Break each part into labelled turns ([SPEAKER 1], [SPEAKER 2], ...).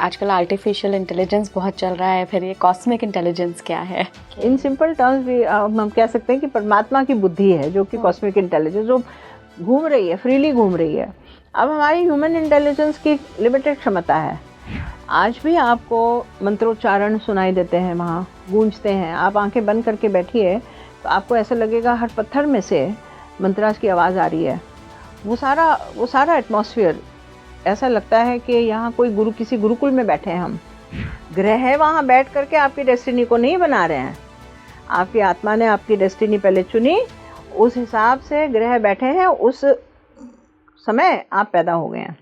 [SPEAKER 1] आजकल artificial intelligence बहुत चल रहा है, फिर ये कॉस्मिक इंटेलिजेंस क्या है?
[SPEAKER 2] इन सिंपल टर्म्स भी हम कह सकते हैं कि परमात्मा की बुद्धि है जो कि कॉस्मिक इंटेलिजेंस, जो घूम रही है, फ्रीली घूम रही है। अब हमारी ह्यूमन इंटेलिजेंस की लिमिटेड क्षमता है। आज भी आपको मंत्रोच्चारण सुनाई देते हैं, वहाँ गूंजते हैं। आप आंखें बंद करके बैठिए तो आपको ऐसा लगेगा हर पत्थर में से मंत्रास की आवाज़ आ रही है। वो सारा एटमॉस्फेयर ऐसा लगता है कि यहाँ कोई किसी गुरुकुल में बैठे हैं हम। ग्रह वहाँ बैठ करके आपकी डेस्टिनी को नहीं बना रहे हैं। आपकी आत्मा ने आपकी डेस्टिनी पहले चुनी, उस हिसाब से ग्रह बैठे हैं, उस समय आप पैदा हो गए हैं।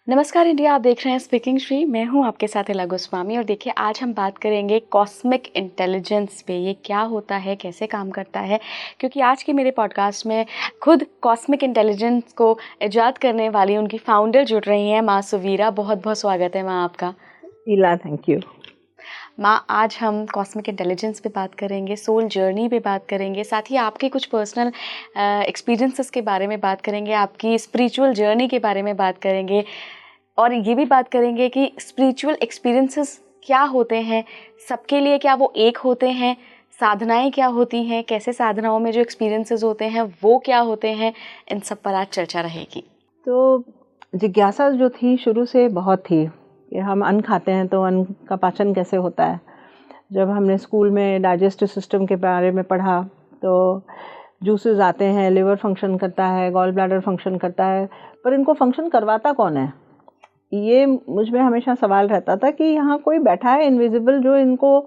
[SPEAKER 1] नमस्कार इंडिया, आप देख रहे हैं स्पीकिंग श्री। मैं हूं आपके साथ इला गोस्वामी और देखिए आज हम बात करेंगे कॉस्मिक इंटेलिजेंस पे। ये क्या होता है, कैसे काम करता है, क्योंकि आज के मेरे पॉडकास्ट में खुद कॉस्मिक इंटेलिजेंस को इजाद करने वाली उनकी फाउंडर जुड़ रही हैं, माँ सुवीरा। बहुत बहुत स्वागत है माँ आपका।
[SPEAKER 2] इला, थैंक यू।
[SPEAKER 1] माँ, आज हम कॉस्मिक इंटेलिजेंस पे बात करेंगे, सोल जर्नी पे बात करेंगे, साथ ही आपके कुछ पर्सनल एक्सपीरियंसेस के बारे में बात करेंगे, आपकी स्पिरिचुअल जर्नी के बारे में बात करेंगे और ये भी बात करेंगे कि स्पिरिचुअल एक्सपीरियंसेस क्या होते हैं सबके लिए, क्या वो एक होते हैं, साधनाएं क्या होती हैं, कैसे साधनाओं में जो एक्सपीरियंसेस होते हैं वो क्या होते हैं, इन सब पर आज चर्चा रहेगी।
[SPEAKER 2] तो जिज्ञासा जो थी शुरू से बहुत थी कि हम अन्न खाते हैं तो अन्न का पाचन कैसे होता है। जब हमने स्कूल में डाइजेस्टिव सिस्टम के बारे में पढ़ा तो जूसेस आते हैं, लिवर फंक्शन करता है, गॉल ब्लैडर फंक्शन करता है, पर इनको फंक्शन करवाता कौन है? ये मुझ में हमेशा सवाल रहता था कि यहाँ कोई बैठा है इनविजिबल जो इनको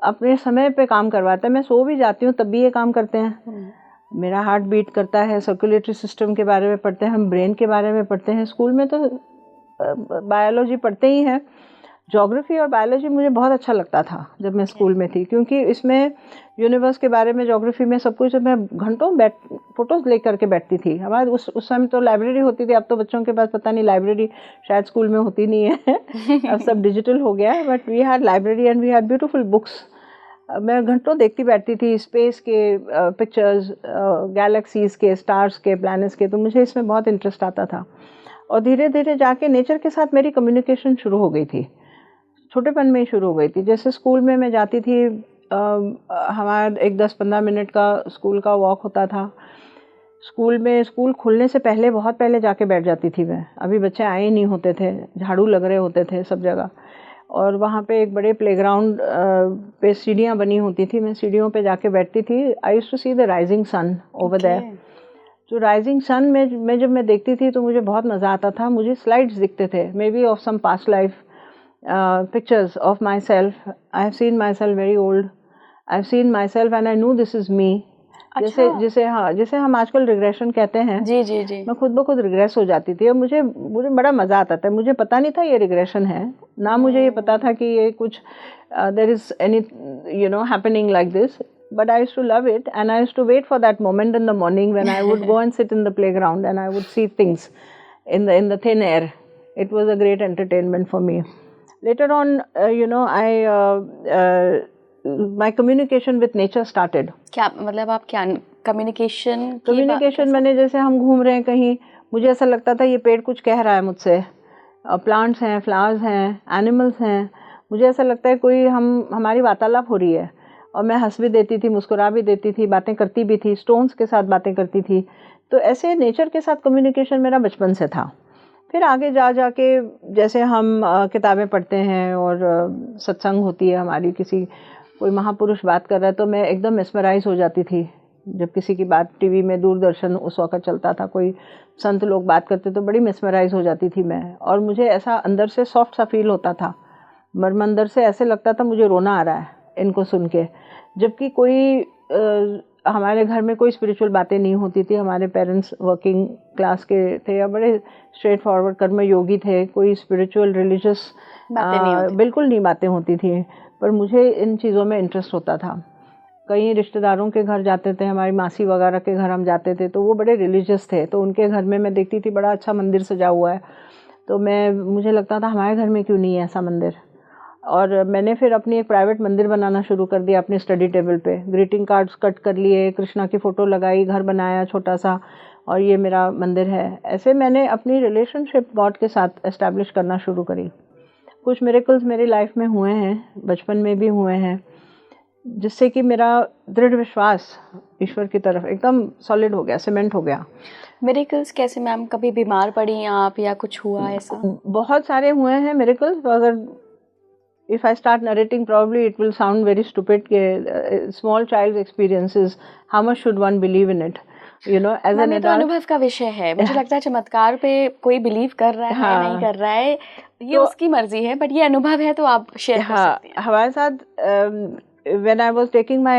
[SPEAKER 2] अपने समय पे काम करवाता है। मैं सो भी जाती हूँ तब भी ये काम करते हैं। मेरा हार्ट बीट करता है, सर्कुलेटरी सिस्टम के बारे में पढ़ते हैं, हम ब्रेन के बारे में पढ़ते हैं। स्कूल में तो बायोलॉजी पढ़ते ही हैं। ज्योग्राफी और बायोलॉजी मुझे बहुत अच्छा लगता था जब मैं स्कूल में थी, क्योंकि इसमें यूनिवर्स के बारे में, ज्योग्राफी में सब कुछ। मैं घंटों फ़ोटोज़ ले करके बैठती थी। हमारे उस समय तो लाइब्रेरी होती थी। अब तो बच्चों के पास पता नहीं, लाइब्रेरी शायद स्कूल में होती नहीं है अब सब डिजिटल हो गया है। But we had library and we had beautiful books. मैं घंटों देखती बैठती थी स्पेस के पिक्चर्स, गैलेक्सीज़ के, स्टार्स के, प्लैनेट्स के। तो मुझे इसमें बहुत इंटरेस्ट आता था और धीरे धीरे जाके नेचर के साथ मेरी कम्युनिकेशन शुरू हो गई थी। छोटेपन में ही शुरू हो गई थी। जैसे स्कूल में मैं जाती थी, हमारा एक 10-15 मिनट का स्कूल का वॉक होता था। स्कूल खुलने से पहले, बहुत पहले जाके बैठ जाती थी मैं। अभी बच्चे आए ही नहीं होते थे, झाड़ू लग रहे होते थे सब जगह। और वहाँ पे एक बड़े प्लेग्राउंड पे सीढ़ियाँ बनी होती थी। मैं सीढ़ियों पे जाके बैठती थी। I used to see the rising sun over there. जो राइजिंग सन में जब मैं देखती थी तो मुझे बहुत मज़ा आता था। मुझे स्लाइड्स दिखते थे, maybe of some past life pictures of myself. I have seen myself very old. I have seen myself and I knew this is me. जैसे हम आजकल रिग्रेशन कहते हैं।
[SPEAKER 1] जी जी जी।
[SPEAKER 2] मैं खुद ब खुद रिग्रेस हो जाती थी और मुझे बड़ा मज़ा आता था। मुझे पता नहीं था ये रिग्रेशन है, ना मुझे ये पता था कि ये कुछ there is any happening like this. But I used to love it and I used to wait for that moment in the morning when I would go and sit in the playground and I would see things in the thin air. It was a great entertainment for me. Later on, my communication with nature started.
[SPEAKER 1] क्या मतलब, आप क्या
[SPEAKER 2] communication मैंने, जैसे हम घूम रहे हैं कहीं, मुझे ऐसा लगता था ये पेड़ कुछ कह रहा है मुझसे। प्लांट्स हैं, फ्लावर्स हैं, एनिमल्स हैं। मुझे ऐसा लगता है कोई हमारी वार्तालाप हो रही है और मैं हंस भी देती थी, मुस्कुरा भी देती थी, बातें करती भी थी, स्टोन्स के साथ बातें करती थी। तो ऐसे नेचर के साथ कम्युनिकेशन मेरा बचपन से था। फिर आगे जाके जैसे हम किताबें पढ़ते हैं और सत्संग होती है हमारी, कोई महापुरुष बात कर रहा है तो मैं एकदम मेस्मराइज हो जाती थी। जब किसी की बात टीवी में, दूरदर्शन उस वक्त चलता था, कोई संत लोग बात करते तो बड़ी मेस्मराइज हो जाती थी मैं। और मुझे ऐसा अंदर से सॉफ्ट सा फील होता था, मर्मंदर से ऐसे लगता था मुझे रोना आ रहा है इनको सुन के। जबकि कोई हमारे घर में कोई स्पिरिचुअल बातें नहीं होती थी। हमारे पेरेंट्स वर्किंग क्लास के थे या बड़े स्ट्रेट फॉरवर्ड कर्मयोगी थे। कोई स्पिरिचुअल रिलीजियस बिल्कुल नहीं बातें होती थी। पर मुझे इन चीज़ों में इंटरेस्ट होता था। कई रिश्तेदारों के घर जाते थे, हमारी मासी वगैरह के घर हम जाते थे, तो वो बड़े रिलीजियस थे। तो उनके घर में मैं देखती थी बड़ा अच्छा मंदिर सजा हुआ है, तो मुझे लगता था हमारे घर में क्यों नहीं है ऐसा मंदिर। और मैंने फिर अपनी एक प्राइवेट मंदिर बनाना शुरू कर दिया अपनी स्टडी टेबल पे। ग्रीटिंग कार्ड्स कट कर लिए, कृष्णा की फ़ोटो लगाई, घर बनाया छोटा सा, और ये मेरा मंदिर है। ऐसे मैंने अपनी रिलेशनशिप गॉड के साथ एस्टैब्लिश करना शुरू करी। कुछ मिरेकल्स मेरी लाइफ में हुए हैं, बचपन में भी हुए हैं, जिससे कि मेरा दृढ़ विश्वास ईश्वर की तरफ एकदम सॉलिड हो गया, सीमेंट हो गया।
[SPEAKER 1] मिरेकल्स कैसे मैम? कभी बीमार पड़ी आप या कुछ हुआ ऐसा?
[SPEAKER 2] बहुत सारे हुए हैं मिरेकल्स। अगर if I start narrating, probably it will sound very stupid कि small child's experiences, how much should one believe in it, you know, as an
[SPEAKER 1] तो
[SPEAKER 2] adult।
[SPEAKER 1] अनुभव का विषय है, मुझे लगता है चमत्कार पे कोई बिलीव कर रहा है,
[SPEAKER 2] हाँ,
[SPEAKER 1] नहीं कर रहा है, ये
[SPEAKER 2] तो
[SPEAKER 1] उसकी मर्जी है, बट ये अनुभव है तो आप शेयर कर सकती हैं।
[SPEAKER 2] हमारे साथ when I was taking my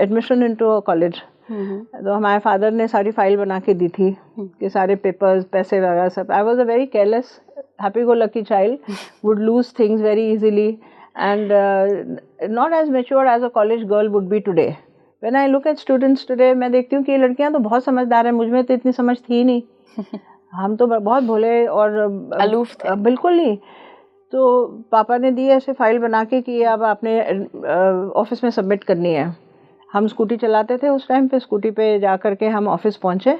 [SPEAKER 2] admission into a college, तो हमारे फादर ने सारी फाइल बना के दी थी कि सारे पेपर्स, पैसे वगैरह सब। I was a very careless, happy go lucky child, would lose things very easily, and not as mature as a college girl would be today. When I look at students today, मैं देखती हूँ कि ये लड़कियाँ तो बहुत समझदार हैं, मुझ में तो इतनी समझ थी नहीं। हम तो बहुत भोले और
[SPEAKER 1] अलूफ थे।
[SPEAKER 2] बिल्कुल नहीं। तो पापा ने दी ऐसे फाइल बना के कि अब आपने ऑफिस में सबमिट करनी है। हम स्कूटी चलाते थे उस टाइम पे, स्कूटी पे जा कर के हम ऑफिस पहुँचे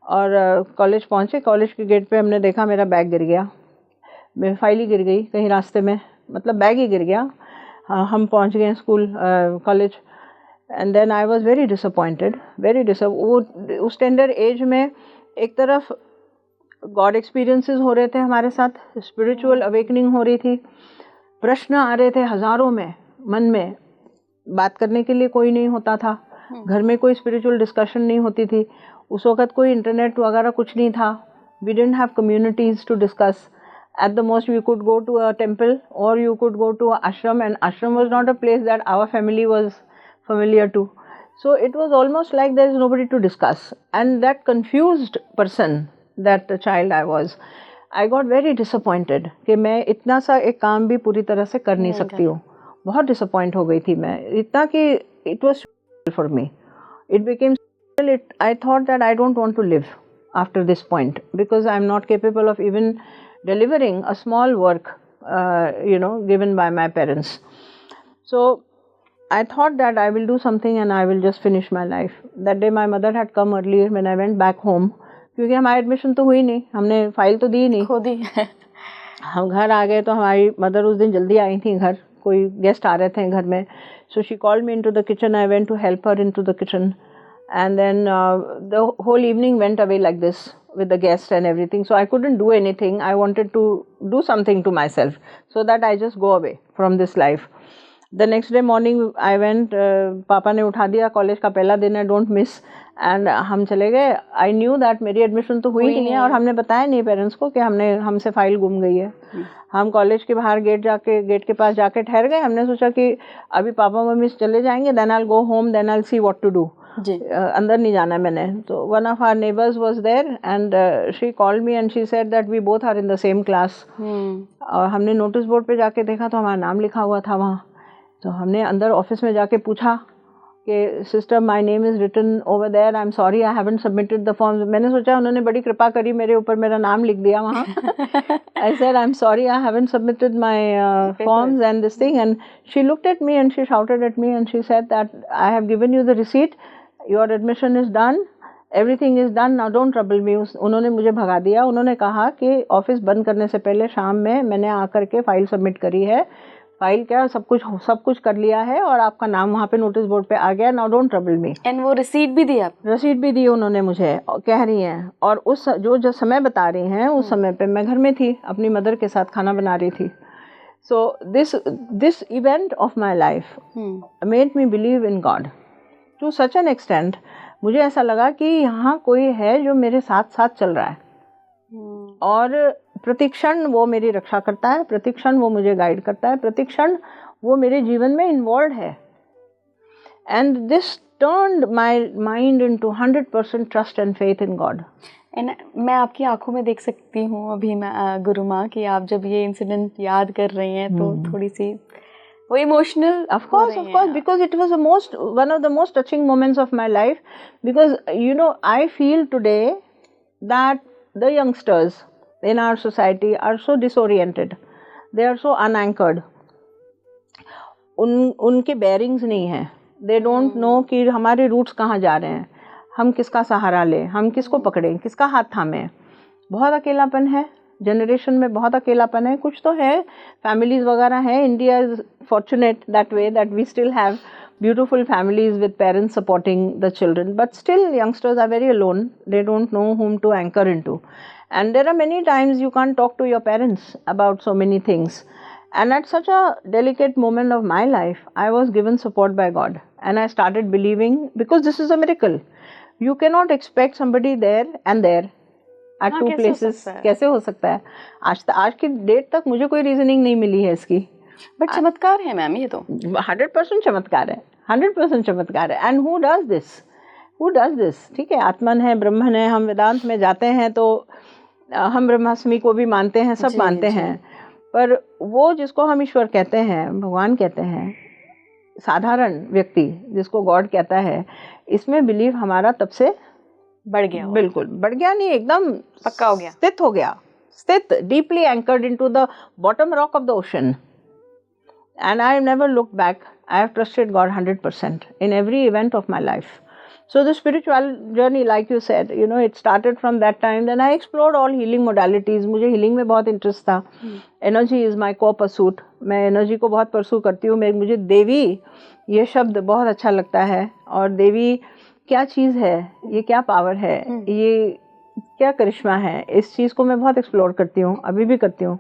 [SPEAKER 2] और कॉलेज पहुँचे। कॉलेज के गेट पे हमने देखा मेरा बैग गिर गया, मेरी फाइल ही गिर गई कहीं रास्ते में, मतलब बैग ही गिर गया। हम पहुंच गए school, college, and then I was very disappointed, वो उस टेंडर एज में एक तरफ गॉड एक्सपीरियंसेस हो रहे थे हमारे साथ, स्पिरिचुअल अवेकनिंग हो रही थी, प्रश्न आ रहे थे हज़ारों में मन में, बात करने के लिए कोई नहीं होता था, घर में कोई स्पिरिचुअल डिस्कशन नहीं होती थी। उस वक़्त कोई इंटरनेट वगैरह कुछ नहीं था। We didn't have communities to discuss. At the most, we could go to a temple or you could go to an ashram, and ashram was not a place that our family was familiar to. So it was almost like there is nobody to discuss. And that confused person, that child I was, I got very disappointed कि मैं इतना सा एक काम भी पूरी तरह से कर नहीं सकती हूँ। बहुत disappoint हो गई थी मैं, इतना कि it was for me. It became, I thought that I don't want to live after this point because I am not capable of even delivering a small work, given by my parents. So I thought that I will do something and I will just finish my life. That day my mother had come earlier when I went back home, क्योंकि हमारी admission तो हुई नहीं, हमने file तो दी नहीं,
[SPEAKER 1] खुद ही
[SPEAKER 2] हम घर आ गए। तो हमारी मदर उस दिन जल्दी आई थी घर, कोई गेस्ट आ रहे थे घर में। So she called me into the kitchen. I went to help her into the kitchen, and then the whole evening went away like this with the guests and everything. So I couldn't do anything. I wanted to do something to myself so that I just go away from this life. The next day morning I went, पापा ने उठा दिया, college का पहला दिन है, don't miss, and हम चले गए। आई न्यू दैट मेरी एडमिशन तो हुई नहीं है और हमने बताया नहीं पेरेंट्स को कि हमसे फाइल गुम गई है। हम कॉलेज के बाहर गेट के पास जाके ठहर गए। हमने सोचा कि अभी पापा मम्मी चले जाएंगे, then I go home, then I see what to do. अंदर नहीं जाना है मैंने। तो one of our neighbours was there and she called me and she said that we both are in the same class. और हमने notice board पे जाके देखा तो हमारा नाम लिखा हुआ था वहाँ। तो हमने अंदर ऑफिस में जाके पूछा कि sister my name is written over there, I am sorry I haven't submitted the forms. मैंने सोचा उन्होंने बड़ी कृपा करी, मेरे ऊपर मेरा नाम लिख दिया वहाँ। I said I am sorry I haven't submitted my forms and this thing, and she looked at me and she shouted at me and she said that I have given you the receipt, your admission is done, everything is done, now don't trouble me. उन्होंने मुझे भगा दिया। उन्होंने कहा कि office बंद करने से पहले शाम में मैंने आकर के फाइल सबमिट करी है, फाइल क्या सब कुछ कर लिया है और आपका नाम वहाँ पे नोटिस बोर्ड पे आ गया, now don't trouble me.
[SPEAKER 1] And वो रिसीट भी दी आप? रिसीट
[SPEAKER 2] भी दी उन्होंने मुझे, कह रही हैं। और उस जो समय बता रही हैं उस समय पे मैं घर में थी, अपनी मदर के साथ खाना बना रही थी। So this event of my life made me believe in God to such an extent. मुझे ऐसा लगा कि यहाँ कोई है जो मेरे साथ साथ चल रहा है और प्रतिक्षण वो मेरी रक्षा करता है, प्रतिक्षण वो मुझे गाइड करता है, प्रतिक्षण वो मेरे जीवन में इन्वॉल्व है। And this turned my mind into 100% trust and faith in God.
[SPEAKER 1] And मैं आपकी आंखों में देख सकती हूँ अभी गुरु माँ कि आप जब ये इंसिडेंट याद कर रही हैं तो थोड़ी सी वो emotional.
[SPEAKER 2] Of course, because it was one of the most touching moments of my life, because I feel today that the youngsters in our society are so disoriented, they are so unanchored, उनके bearings नहीं हैं, they don't know कि हमारे roots कहाँ जा रहे हैं, हम किसका सहारा लें, हम किसको पकड़ें, किसका हाथ थामें। बहुत अकेलापन है, जनरेशन में बहुत अकेलापन है। कुछ तो है, फैमिलीज वगैरह हैं, India is fortunate that way that we still have beautiful families with parents supporting the children, but still youngsters are very alone. They don't know whom to anchor into, and there are many times you can't talk to your parents about so many things. And at such a delicate moment of my life, I was given support by God, and I started believing, because this is a miracle. You cannot expect somebody there and there at two places. कैसे हो सकता है? आज की date तक मुझे कोई reasoning नहीं मिली है इसकी,
[SPEAKER 1] बट चमत्कार है मैम, ये तो
[SPEAKER 2] 100% चमत्कार है, 100% चमत्कार है। And who does this? ठीक है, आत्मन है, ब्रह्मन है। हम वेदांत में जाते हैं तो हम ब्रह्मास्मि को भी मानते हैं, सब मानते हैं, पर वो जिसको हम ईश्वर कहते हैं, भगवान कहते हैं, साधारण व्यक्ति जिसको गॉड कहता है, इसमें बिलीव हमारा तब से
[SPEAKER 1] बढ़ गया।
[SPEAKER 2] बिल्कुल बढ़ गया नहीं, एकदम
[SPEAKER 1] पक्का हो गया,
[SPEAKER 2] स्थित हो गया, स्थित, deeply anchored into the bottom rock of the ocean. And I have never looked back. I have trusted God 100% in every event of my life. So the spiritual journey, like you said, it started from that time. Then I explored all healing modalities. मुझे healing में बहुत interest था. Energy is my core pursuit. मैं energy को बहुत pursue करती हूँ. मुझे देवी ये शब्द बहुत अच्छा लगता है, और देवी क्या चीज़ है, ये क्या पावर है, ये क्या करिश्मा है, इस चीज़ को मैं बहुत एक्सप्लोर करती हूँ, अभी भी करती हूँ।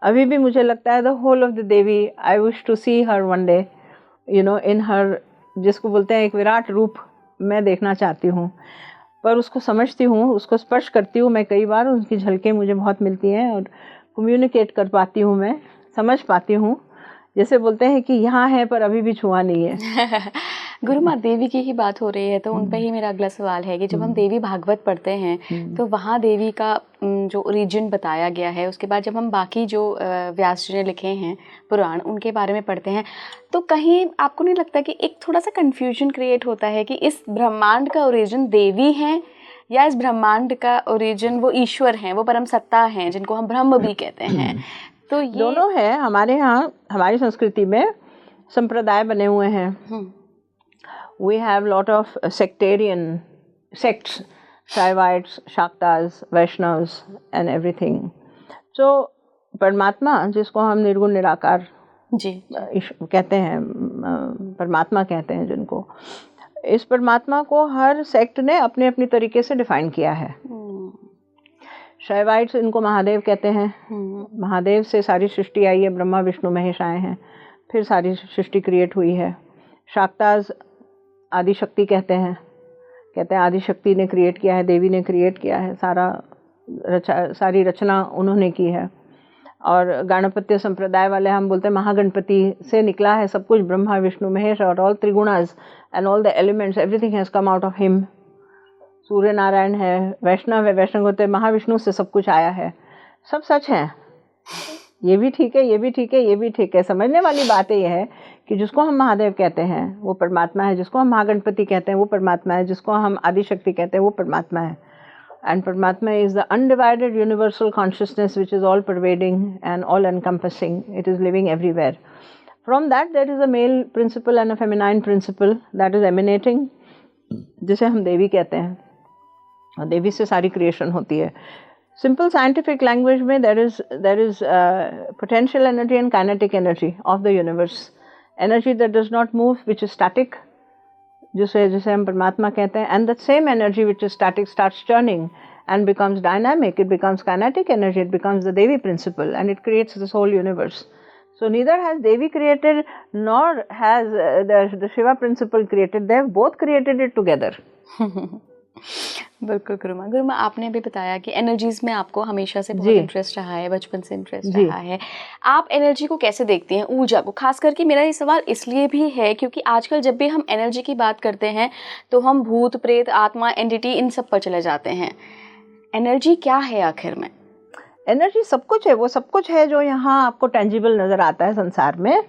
[SPEAKER 2] अभी भी मुझे लगता है the whole of the Devi, I wish to see her one day, in her, जिसको बोलते हैं एक विराट रूप, मैं देखना चाहती हूँ। पर उसको समझती हूँ, उसको स्पर्श करती हूँ मैं कई बार, उनकी झलकें मुझे बहुत मिलती हैं, और कम्युनिकेट कर पाती हूँ, मैं समझ पाती हूँ, जैसे बोलते हैं कि यहाँ है पर अभी भी छुआ नहीं है।
[SPEAKER 1] गुरु माँ, देवी की ही बात हो रही है तो उन पे ही मेरा अगला सवाल है कि जब हम देवी भागवत पढ़ते हैं तो वहाँ देवी का जो ओरिजिन बताया गया है, उसके बाद जब हम बाकी जो व्यास जी ने लिखे हैं पुराण, उनके बारे में पढ़ते हैं, तो कहीं आपको नहीं लगता कि एक थोड़ा सा कन्फ्यूजन क्रिएट होता है कि इस ब्रह्मांड का ओरिजिन देवी है, या इस ब्रह्मांड का ओरिजिन वो ईश्वर हैं, वो परम सत्ता हैं, जिनको हम ब्रह्म भी कहते हैं? तो ये
[SPEAKER 2] दोनों है। हमारे यहाँ, हमारी संस्कृति में संप्रदाय बने हुए हैं। We have lot of sectarian sects, Shaivites, Shaktas, Vaishnavas and everything. So परमात्मा, जिसको हम निर्गुण निराकार
[SPEAKER 1] जी
[SPEAKER 2] कहते हैं, परमात्मा कहते हैं जिनको, इस परमात्मा को हर सेक्ट ने अपने अपनी तरीके से डिफाइन किया है। शैवाइट्स इनको महादेव कहते हैं, महादेव से सारी सृष्टि आई है, ब्रह्मा विष्णु महेश आए हैं, फिर सारी सृष्टि क्रिएट हुई है। शाक्ताज आदि शक्ति कहते हैं आदि शक्ति ने क्रिएट किया है, देवी ने क्रिएट किया है, सारी रचना उन्होंने की है। और गणपत्य संप्रदाय वाले हम बोलते हैं महागणपति से निकला है सब कुछ, ब्रह्मा विष्णु महेश, और ऑल त्रिगुणास and all the elements, everything has come out of him. Surya Narayan है, वैष्णव है, वैष्णव होते हैं, महाविष्णु से सब कुछ आया है। सब सच है, ये भी ठीक है, ये भी ठीक है, ये भी ठीक है। समझने वाली बात ये है कि जिसको हम महादेव कहते हैं वो परमात्मा है, जिसको हम महागणपति कहते हैं वो परमात्मा है, जिसको हम आदिशक्ति कहते हैं वो परमात्मा है। एंड परमात्मा is the undivided universal consciousness which is all pervading and all encompassing, it is living everywhere. From that there is a male principle and a feminine principle that is emanating, जिसे हम देवी कहते हैं, और देवी से सारी creation होती है। Simple scientific language में there is potential energy and kinetic energy of the universe. Energy that does not move, which is static, जिसे हम परमात्मा कहते हैं, and that same energy which is static starts churning and becomes dynamic. It becomes kinetic energy. It becomes the Devi principle, and it creates this whole universe. So neither has Devi created nor has the Shiva principle created. They have both created it together.
[SPEAKER 1] बिल्कुल गुरुमा, आपने भी बताया कि energies में आपको हमेशा से बहुत इंटरेस्ट रहा है, बचपन से इंटरेस्ट रहा है। आप एनर्जी को कैसे देखती हैं, ऊर्जा को? खास करके मेरा ये सवाल इसलिए भी है क्योंकि आजकल जब भी हम एनर्जी की बात करते हैं तो हम भूत प्रेत आत्मा एंटिटी इन सब पर चले जाते हैं। एनर्जी क्या है आखिर में?
[SPEAKER 2] एनर्जी सब कुछ है, वो सब कुछ है जो यहाँ आपको टेंजिबल नजर आता है संसार में।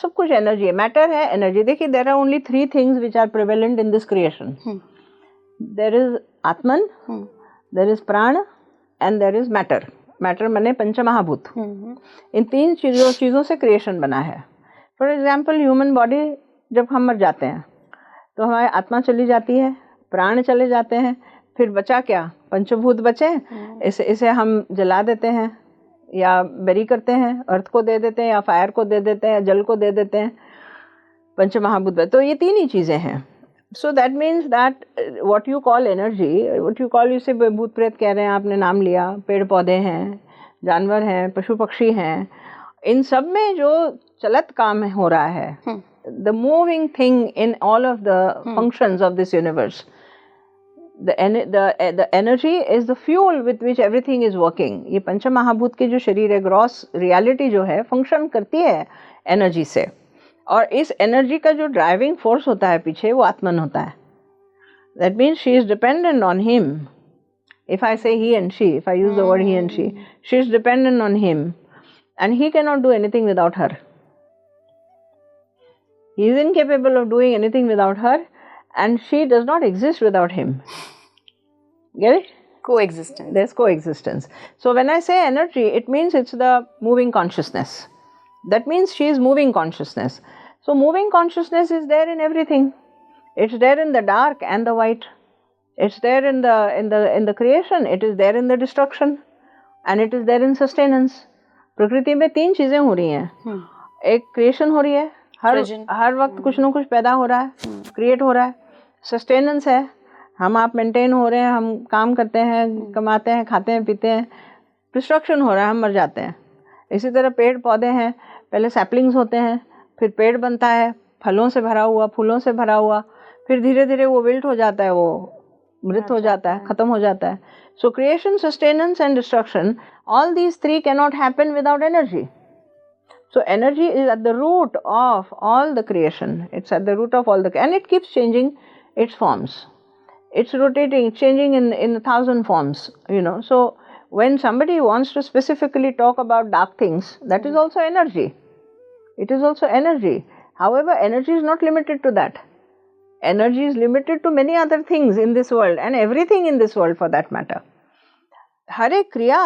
[SPEAKER 2] सब कुछ एनर्जी है, मैटर है, एनर्जी। देखिए, there are only 3 things which are prevalent in this creation. There is Atman, there is Prana and there is Matter. Matter माने पंचमहाभूत। इन 3 चीज़ों से क्रिएशन बना है। फॉर एग्जाम्पल ह्यूमन बॉडी, जब हम मर जाते हैं तो हमारी आत्मा चली जाती है, प्राण चले जाते हैं, फिर बचा क्या? पंचभूत बचे। इसे हम जला देते हैं या बरी करते हैं, अर्थ को दे देते हैं या फायर को दे देते हैं या जल को दे देते हैं, पंच महाभूत। तो ये तीन ही चीज़ें हैं। So that means that what you call energy, what you call, इसे भूत प्रेत कह रहे हैं, आपने नाम लिया, पेड़ पौधे हैं, जानवर हैं, पशु पक्षी हैं, इन सब में जो चलत काम हो रहा है, the moving thing in all of the functions of this universe, the energy is the fuel with which everything is working. ये पंच महाभूत के जो शरीर है, ग्रॉस रियलिटी जो है, फंक्शन करती है एनर्जी से, और इस एनर्जी का जो ड्राइविंग फोर्स होता है पीछे, वो आत्मन होता है. That means she is dependent on him. If I say he and she, if I use the word he and she is dependent on him, and he cannot do anything without her. He is incapable of doing anything without her, and she does not exist without him. Get it?
[SPEAKER 1] Coexistence.
[SPEAKER 2] There's coexistence. So when I say energy, it means it's the moving consciousness. That means she is moving consciousness. So moving consciousness is there in everything. It's there in the dark and the white. It's there in the creation. It is there in the destruction, and it is there in sustenance. प्रकृति में तीन चीजें हो रही हैं. एक creation हो रही है, हर वक्त कुछ ना कुछ पैदा हो रहा है, क्रिएट हो रहा है. सस्टेनेंस है, हम आप मेंटेन हो रहे हैं, हम काम करते हैं, कमाते हैं, खाते हैं, पीते हैं. डिस्ट्रक्शन हो रहा है, हम मर जाते हैं. इसी तरह पेड़ पौधे हैं, पहले सैपलिंग्स होते हैं, फिर पेड़ बनता है, फलों से भरा हुआ, फूलों से भरा हुआ, फिर धीरे धीरे वो विल्ट हो जाता है, वो मृत हो जाता है, खत्म हो जाता है. So creation, sustenance and destruction, all these three can not happen without energy. So energy is at the root of all the creation. It's at the root of all the, and it keeps changing its forms. It's rotating, changing in 1,000 forms, you know. So when somebody wants to specifically talk about dark things, that is also energy. It is also energy. However, energy is not limited to that. Energy is limited to many other things in this world, and everything in this world for that matter. हर एक क्रिया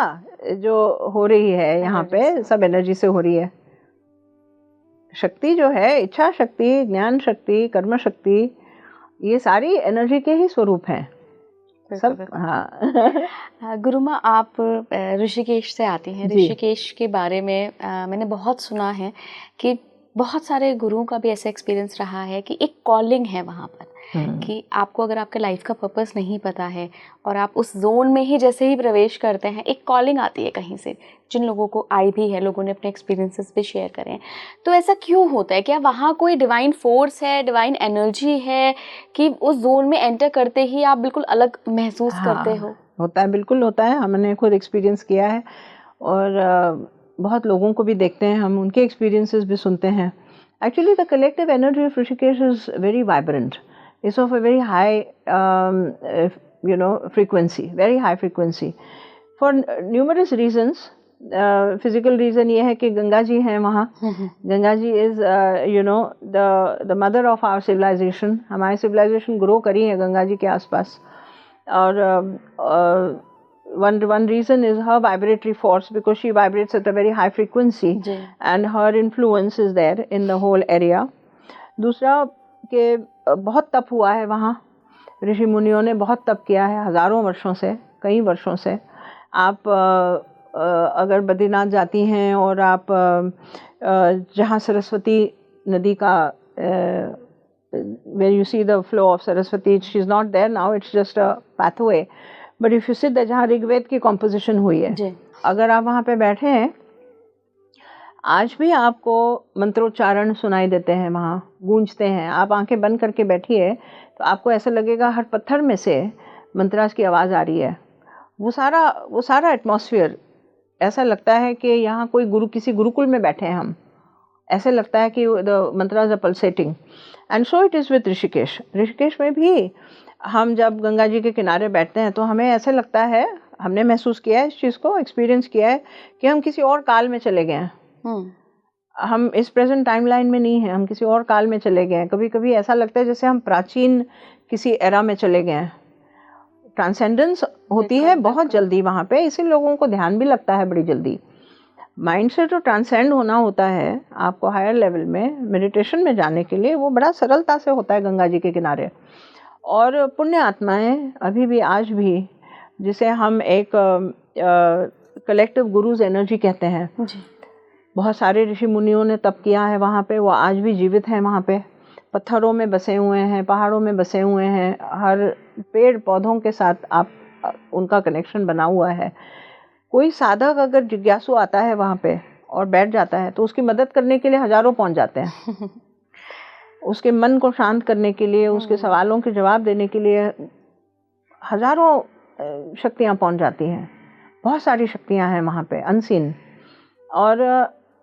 [SPEAKER 2] जो हो रही है यहाँ पे, सब energy से हो रही है. शक्ति जो है, इच्छा शक्ति, ज्ञान शक्ति, कर्म शक्ति, ये सारी एनर्जी के ही स्वरूप हैं सब. हाँ.
[SPEAKER 1] गुरुमा, आप ऋषिकेश से आती हैं. ऋषिकेश के बारे में मैंने बहुत सुना है कि बहुत सारे गुरुओं का भी ऐसा एक्सपीरियंस रहा है कि एक कॉलिंग है वहाँ पर, कि आपको अगर आपके लाइफ का पर्पस नहीं पता है और आप उस जोन में ही जैसे ही प्रवेश करते हैं, एक कॉलिंग आती है कहीं से. जिन लोगों को आई भी है, लोगों ने अपने एक्सपीरियंसेस भी शेयर करे हैं. तो ऐसा क्यों होता है? क्या वहाँ कोई डिवाइन फोर्स है, डिवाइन एनर्जी है कि उस जोन में एंटर करते ही आप बिल्कुल अलग महसूस करते हो?
[SPEAKER 2] होता है, बिल्कुल होता है. हमने खुद एक्सपीरियंस किया है और बहुत लोगों को भी देखते हैं, हम उनके एक्सपीरियंसेस भी सुनते हैं. Actually the collective energy of Rishikesh is very vibrant. It's of a very high, frequency, very high frequency, for numerous reasons. Physical reason ये है कि गंगा जी हैं वहाँ. Ganga ji is, the mother of our civilization. हमारी civilization grow करी है गंगा जी के आसपास. और one reason is her vibratory force, because she vibrates at a very high frequency, and her influence is there in the whole area. दूसरा कि बहुत तप हुआ है वहाँ. ऋषि मुनियों ने बहुत तप किया है, हज़ारों वर्षों से, कई वर्षों से. आप अगर बद्रीनाथ जाती हैं और आप जहाँ सरस्वती नदी का, where you see the flow of Saraswati, she is not there now, it's just a pathway. But if you sit there, जहाँ ऋग्वेद की composition हुई है, अगर आप वहाँ पे बैठे हैं, आज भी आपको मंत्रोच्चारण सुनाई देते हैं, वहाँ गूंजते हैं. आप आंखें बंद करके बैठिए तो आपको ऐसा लगेगा हर पत्थर में से मंत्रास की आवाज़ आ रही है. वो सारा एटमॉस्फेयर ऐसा लगता है कि यहाँ कोई किसी गुरुकुल में बैठे हैं हम. ऐसे लगता है कि द मंत्रास are pulsating. And so it is with Rishikesh. Rishikesh में भी हम जब गंगा जी के किनारे बैठते हैं तो हमें ऐसे लगता है, हमने महसूस किया है इस चीज़ को, एक्सपीरियंस किया है कि हम किसी और काल में चले गए हैं. हम इस प्रेजेंट टाइमलाइन में नहीं हैं, हम किसी और काल में चले गए हैं. कभी कभी ऐसा लगता है जैसे हम प्राचीन किसी एरा में चले गए हैं. ट्रांसेंडेंस होती है बहुत जल्दी वहाँ पे, इसी लोगों को ध्यान भी लगता है बड़ी जल्दी. माइंड से जो ट्रांसेंड होना होता है आपको हायर लेवल में मेडिटेशन में जाने के लिए, वो बड़ा सरलता से होता है गंगा जी के किनारे। और पुण्य आत्माएं अभी भी आज भी, जिसे हम एक कलेक्टिव गुरुज एनर्जी कहते हैं
[SPEAKER 1] जी।
[SPEAKER 2] बहुत सारे ऋषि मुनियों ने तप किया है वहाँ पे, वो आज भी जीवित हैं वहाँ पे, पत्थरों में बसे हुए हैं, पहाड़ों में बसे हुए हैं, हर पेड़ पौधों के साथ आप उनका कनेक्शन बना हुआ है। कोई साधक अगर जिज्ञासु आता है वहाँ पे और बैठ जाता है तो उसकी मदद करने के लिए हजारों पहुँच जाते हैं उसके मन को शांत करने के लिए, उसके सवालों के जवाब देने के लिए हजारों शक्तियाँ पहुँच जाती हैं। बहुत सारी शक्तियाँ हैं वहाँ पे अनसीन। और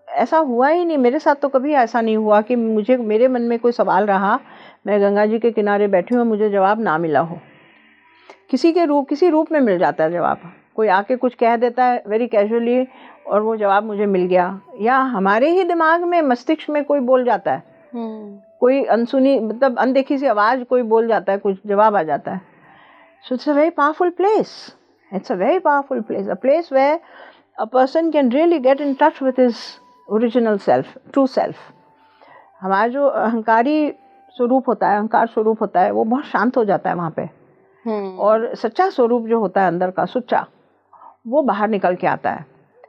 [SPEAKER 2] ऐसा हुआ ही नहीं, मेरे साथ तो कभी ऐसा नहीं हुआ कि मेरे मन में कोई सवाल रहा, मैं गंगा जी के किनारे बैठी हूँ, मुझे जवाब ना मिला हो। किसी रूप में मिल जाता है जवाब। कोई आके कुछ कह देता है वेरी कैजुअली और वो जवाब मुझे मिल गया, या हमारे ही दिमाग में, मस्तिष्क में कोई बोल जाता है, कोई अनसुनी मतलब अनदेखी सी आवाज़ कोई बोल जाता है, कुछ जवाब आ जाता है। So it's a very powerful place, it's a very powerful place, a place where a person can really get in touch with his original self, true self. हमारा जो अहंकारी स्वरूप होता है, अहंकार स्वरूप होता है, वो बहुत शांत हो जाता है वहाँ पे। और सच्चा स्वरूप जो होता है अंदर का सुच्चा, वो बाहर निकल के आता है।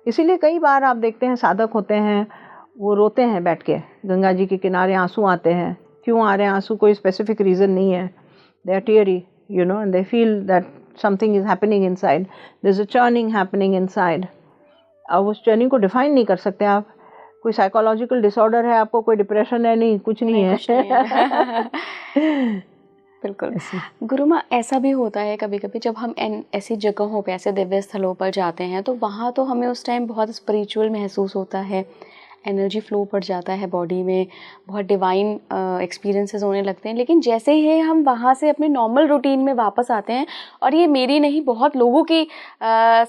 [SPEAKER 2] इसीलिए कई बार आप देखते हैं साधक होते हैं, वो रोते हैं बैठ के गंगा जी के किनारे, आंसू आते हैं। क्यों आ रहे हैं आंसू? कोई स्पेसिफिक रीज़न नहीं है। They are teary, you know, and they feel that something is happening inside. There's a churning happening inside. अब उस जर्नी को डिफाइन नहीं कर सकते आप। कोई साइकोलॉजिकल डिसऑर्डर है आपको, कोई डिप्रेशन है, नहीं, कुछ नहीं है।
[SPEAKER 1] बिल्कुल। गुरुमा, ऐसा भी होता है कभी कभी जब हम ऐसी जगहों पे, ऐसे दिव्य स्थलों पर जाते हैं तो वहाँ तो हमें उस टाइम बहुत स्पिरिचुअल महसूस होता है, एनर्जी फ्लो बढ़ जाता है बॉडी में, बहुत डिवाइन एक्सपीरियंसेस होने लगते हैं। लेकिन जैसे ही हम वहाँ से अपने नॉर्मल रूटीन में वापस आते हैं, और ये मेरी नहीं बहुत लोगों की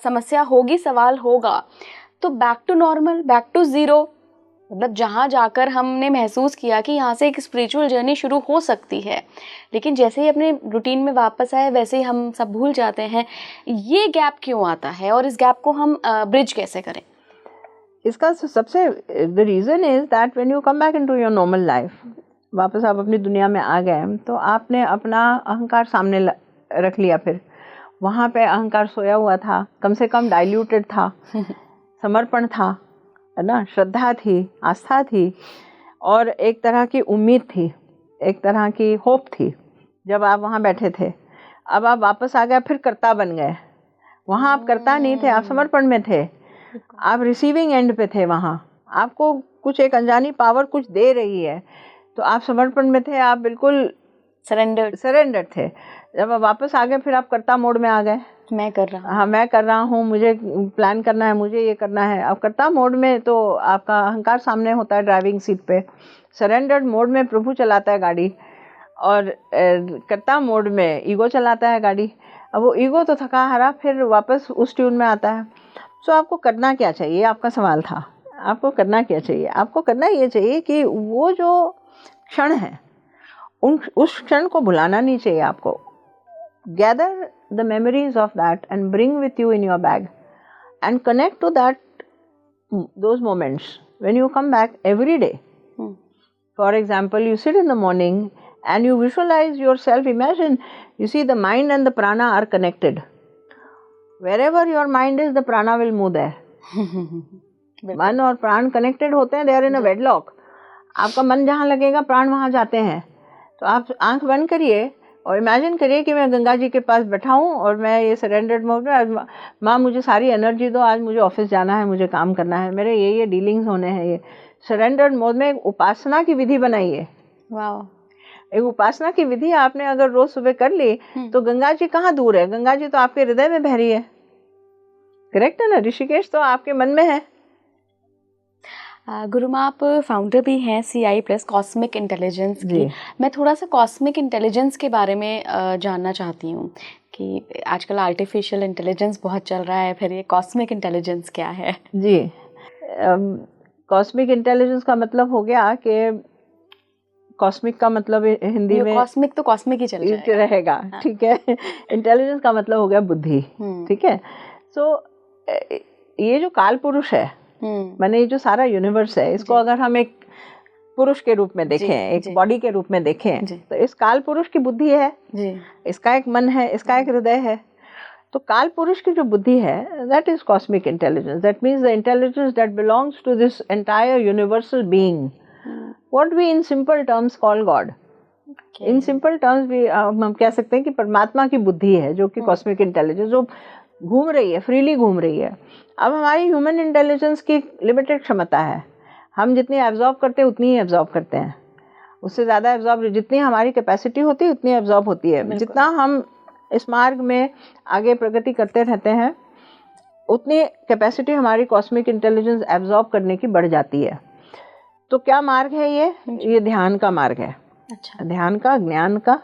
[SPEAKER 1] समस्या होगी, सवाल होगा, तो back to normal, back to zero, मतलब जहाँ जाकर हमने महसूस किया कि यहाँ से एक स्पिरिचुअल जर्नी शुरू हो सकती है, लेकिन जैसे ही अपने रूटीन में वापस आए वैसे ही हम सब भूल जाते हैं। ये गैप क्यों आता है और इस गैप को हम ब्रिज कैसे करें?
[SPEAKER 2] इसका सबसे the reason is that when you come back into your normal life, वापस आप अपनी दुनिया में आ गए, तो आपने अपना अहंकार सामने रख लिया। फिर वहाँ पे अहंकार सोया हुआ था, कम से कम डाइल्यूटेड था, समर्पण था, है ना, श्रद्धा थी, आस्था थी, और एक तरह की उम्मीद थी, एक तरह की होप थी जब आप वहाँ बैठे थे। अब आप वापस आ गए, फिर कर्ता बन गए। वहाँ आप कर्ता नहीं थे, आप समर्पण में थे, आप रिसीविंग एंड पे थे। वहाँ आपको कुछ एक पावर कुछ दे रही है, तो आप समर्पण में थे, आप बिल्कुल सरेंडर थे। जब आप वापस आ गए, फिर आप कर्ता मोड में आ गए।
[SPEAKER 1] मैं कर रहा हूँ,
[SPEAKER 2] हाँ, मैं कर रहा हूँ, मुझे प्लान करना है, मुझे ये करना है। अब कर्ता मोड में तो आपका अहंकार सामने होता है ड्राइविंग सीट पे, सरेंडर्ड मोड में प्रभु चलाता है गाड़ी, और कर्ता मोड में ईगो चलाता है गाड़ी। अब वो ईगो तो थका हारा फिर वापस उस ट्यून में आता है। सो आपको करना क्या चाहिए? आपका सवाल था, आपको करना क्या चाहिए? आपको करना ये चाहिए कि वो जो क्षण है, उस क्षण को भुलाना नहीं चाहिए आपको। Gather the memories of that and bring with you in your bag and connect to that those moments when you come back every day. For example, you sit in the morning and you visualize yourself, imagine, you see the mind and the prana are connected. Wherever your mind is, the prana will move there. मन और प्राण connected होते हैं, they are in a wedlock. आपका मन जहाँ लगेगा प्राण वहाँ जाते हैं। तो आप आंख बंद करिए और इमेजिन करिए कि मैं गंगा जी के पास बैठा हूँ और मैं ये सरेंडर्ड मोड में, माँ मुझे सारी एनर्जी दो, आज मुझे ऑफिस जाना है, मुझे काम करना है, मेरे ये डीलिंग्स होने हैं। ये सरेंडर्ड मोड में एक उपासना की विधि बनाइए।
[SPEAKER 1] वाह,
[SPEAKER 2] एक उपासना की विधि आपने अगर रोज सुबह कर ली तो गंगा जी कहाँ दूर है? गंगा जी तो आपके हृदय में बह रही है। करेक्ट है ना? ऋषिकेश तो आपके मन में है।
[SPEAKER 1] गुरुमा, आप फाउंडर भी हैं CI+ कॉस्मिक इंटेलिजेंस की। मैं थोड़ा सा कॉस्मिक इंटेलिजेंस के बारे में जानना चाहती हूँ कि आजकल आर्टिफिशियल इंटेलिजेंस बहुत चल रहा है, फिर ये कॉस्मिक इंटेलिजेंस क्या है? जी,
[SPEAKER 2] कॉस्मिक इंटेलिजेंस का मतलब हो गया कि कॉस्मिक का मतलब हिंदी में
[SPEAKER 1] कॉस्मिक तो कॉस्मिक ही चल
[SPEAKER 2] रहेगा। हाँ। ठीक है। इंटेलिजेंस का मतलब हो गया बुद्धि। ठीक है। सो ये जो काल पुरुष है, माने ये जो सारा यूनिवर्स है, इसको अगर हम एक पुरुष के रूप में देखें, एक बॉडी के रूप में देखें, तो इस काल पुरुष की बुद्धि है, इसका एक मन है, इसका एक हृदय है। तो काल पुरुष की जो बुद्धि है, that is cosmic intelligence. That means the intelligence that belongs to this entire universal being, what we in simple terms call God. In simple terms भी हम कह सकते हैं कि परमात्मा की बुद्धि है, जो कि कॉस्मिक इंटेलिजेंस, जो घूम रही है, फ्रीली घूम रही है। अब हमारी ह्यूमन इंटेलिजेंस की लिमिटेड क्षमता है, हम जितनी एब्जॉर्ब करते हैं उतनी ही एब्जॉर्ब करते हैं, उससे ज़्यादा एब्जॉर्ब, जितनी हमारी कैपेसिटी होती है उतनी एब्जॉर्ब होती है। जितना हम इस मार्ग में आगे प्रगति करते रहते हैं, उतनी कैपेसिटी हमारी कॉस्मिक इंटेलिजेंस एब्जॉर्ब करने की बढ़ जाती है। तो क्या मार्ग है ये ध्यान का मार्ग है। अच्छा। ध्यान का, ज्ञान का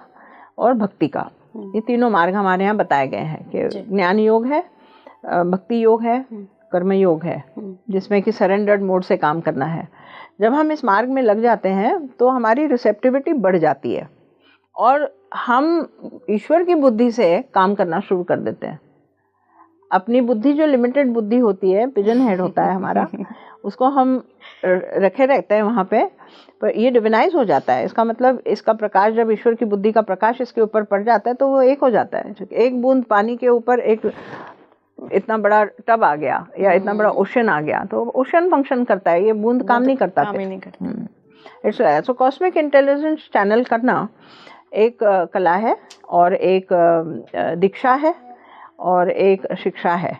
[SPEAKER 2] और भक्ति का, ये तीनों मार्ग हमारे यहाँ बताए गए हैं कि ज्ञान योग है, भक्ति योग है, कर्म योग है, जिसमें कि सरेंडर्ड मोड से काम करना है। जब हम इस मार्ग में लग जाते हैं तो हमारी रिसेप्टिविटी बढ़ जाती है और हम ईश्वर की बुद्धि से काम करना शुरू कर देते हैं। अपनी बुद्धि जो लिमिटेड बुद्धि होती है, पिजन हेड होता है हमारा, उसको हम रखे रहते हैं वहाँ पे, पर ये डिविनाइज हो जाता है। इसका मतलब इसका प्रकाश, जब ईश्वर की बुद्धि का प्रकाश इसके ऊपर पड़ जाता है तो वो एक हो जाता है। एक बूंद पानी के ऊपर एक इतना बड़ा टब आ गया या इतना बड़ा ओशन आ गया, तो ओशन फंक्शन करता है, ये बूंद काम नहीं करता। It's so cosmic intelligence channel करना एक कला है और एक दीक्षा है और एक शिक्षा है।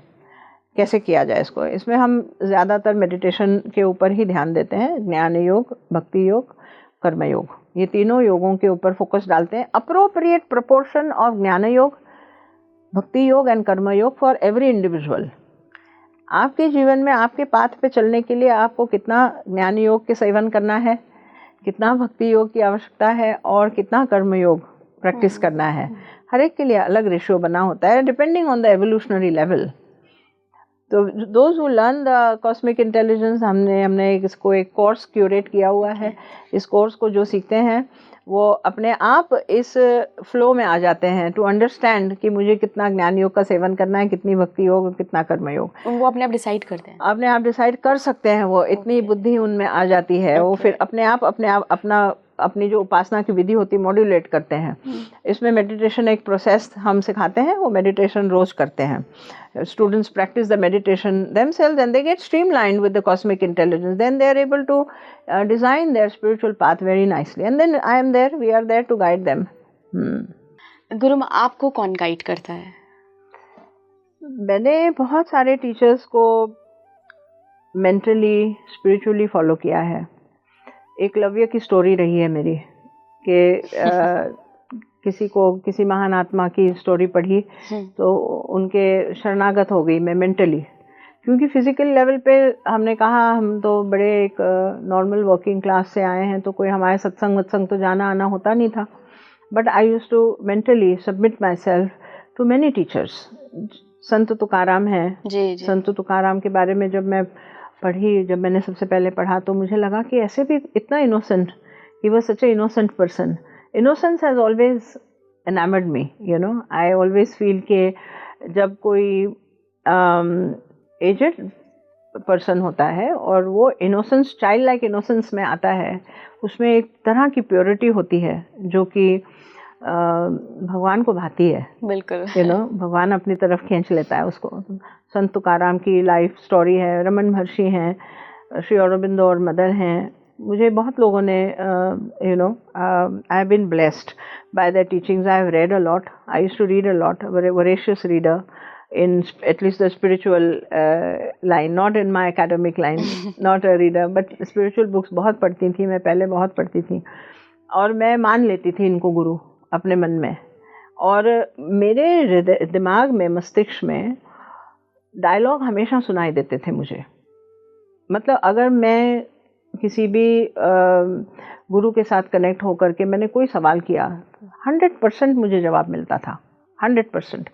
[SPEAKER 2] कैसे किया जाए इसको, इसमें हम ज़्यादातर मेडिटेशन के ऊपर ही ध्यान देते हैं। ज्ञान योग, भक्ति योग, कर्म योग, ये तीनों योगों के ऊपर फोकस डालते हैं। अप्रोप्रिएट प्रोपोर्शन ऑफ ज्ञान योग, भक्ति योग एंड कर्म योग फॉर एवरी इंडिविजुअल। आपके जीवन में आपके पाथ पे चलने के लिए आपको कितना ज्ञान योग के सेवन करना है, कितना भक्ति योग की आवश्यकता है और कितना कर्म योग प्रैक्टिस करना है, हर एक के लिए अलग रेशियो बना होता है depending on the evolutionary level. तो those who learn the cosmic intelligence, हमने इसको एक कोर्स क्यूरेट किया हुआ है। इस कोर्स को जो सीखते हैं वो अपने आप इस फ्लो में आ जाते हैं टू अंडरस्टैंड कि मुझे कितना ज्ञान योग का सेवन करना है, कितनी भक्ति योग और कितना कर्म योग।
[SPEAKER 1] वो अपने आप डिसाइड करते हैं,
[SPEAKER 2] अपने आप डिसाइड कर सकते हैं। वो इतनी बुद्धि उनमें आ जाती है, वो फिर अपने आप अपनी जो उपासना की विधि होती है मॉड्यूलेट करते हैं। इसमें मेडिटेशन एक प्रोसेस हम सिखाते हैं, वो मेडिटेशन रोज करते हैं। Students practice the meditation themselves and they get streamlined with the cosmic intelligence. Then they are able to design their spiritual path very nicely. And then we are there to guide them.
[SPEAKER 1] गुरु, आपको कौन guide करता है?
[SPEAKER 2] मैंने बहुत सारे teachers को mentally, spiritually follow किया है। एकलव्य की स्टोरी रही है मेरी कि किसी महान आत्मा की स्टोरी पढ़ी तो उनके शरणागत हो गई मैं मेंटली, क्योंकि फिजिकल लेवल पे हमने कहा हम तो बड़े एक नॉर्मल वर्किंग क्लास से आए हैं, तो कोई हमारे सत्संग तो जाना आना होता नहीं था। But I used to mentally submit myself to many teachers. Sant Tukaram हैं, संत तुकाराम के बारे में जब मैं पढ़ी, जब मैंने सबसे पहले पढ़ा तो मुझे लगा कि ऐसे भी इतना innocent, he was such A innocent person. Innocence has always enamored me, you know. I always feel कि जब कोई aged person होता है और वो innocence, child like innocence में आता है, उसमें एक तरह की purity होती है जो कि भगवान को भाती है।
[SPEAKER 1] बिल्कुल,
[SPEAKER 2] you know, भगवान अपनी तरफ खींच लेता है उसको। संत तुकाराम की लाइफ स्टोरी है, रमन महर्षि हैं, श्री अरबिंदो और मदर हैं। मुझे बहुत लोगों ने I have been blessed by their teachings. I have read a lot, I used to read a lot, voracious reader in at least the spiritual line, not in my academic line, not a reader, but spiritual books बहुत पढ़ती थी मैं, पहले बहुत पढ़ती थी और मैं मान लेती थी इनको गुरु अपने मन में। और मेरे दिमाग में, मस्तिष्क में डायलॉग हमेशा सुनाई देते थे मुझे। मतलब अगर मैं किसी भी गुरु के साथ कनेक्ट होकर के मैंने कोई सवाल किया, 100% मुझे जवाब मिलता था, 100%।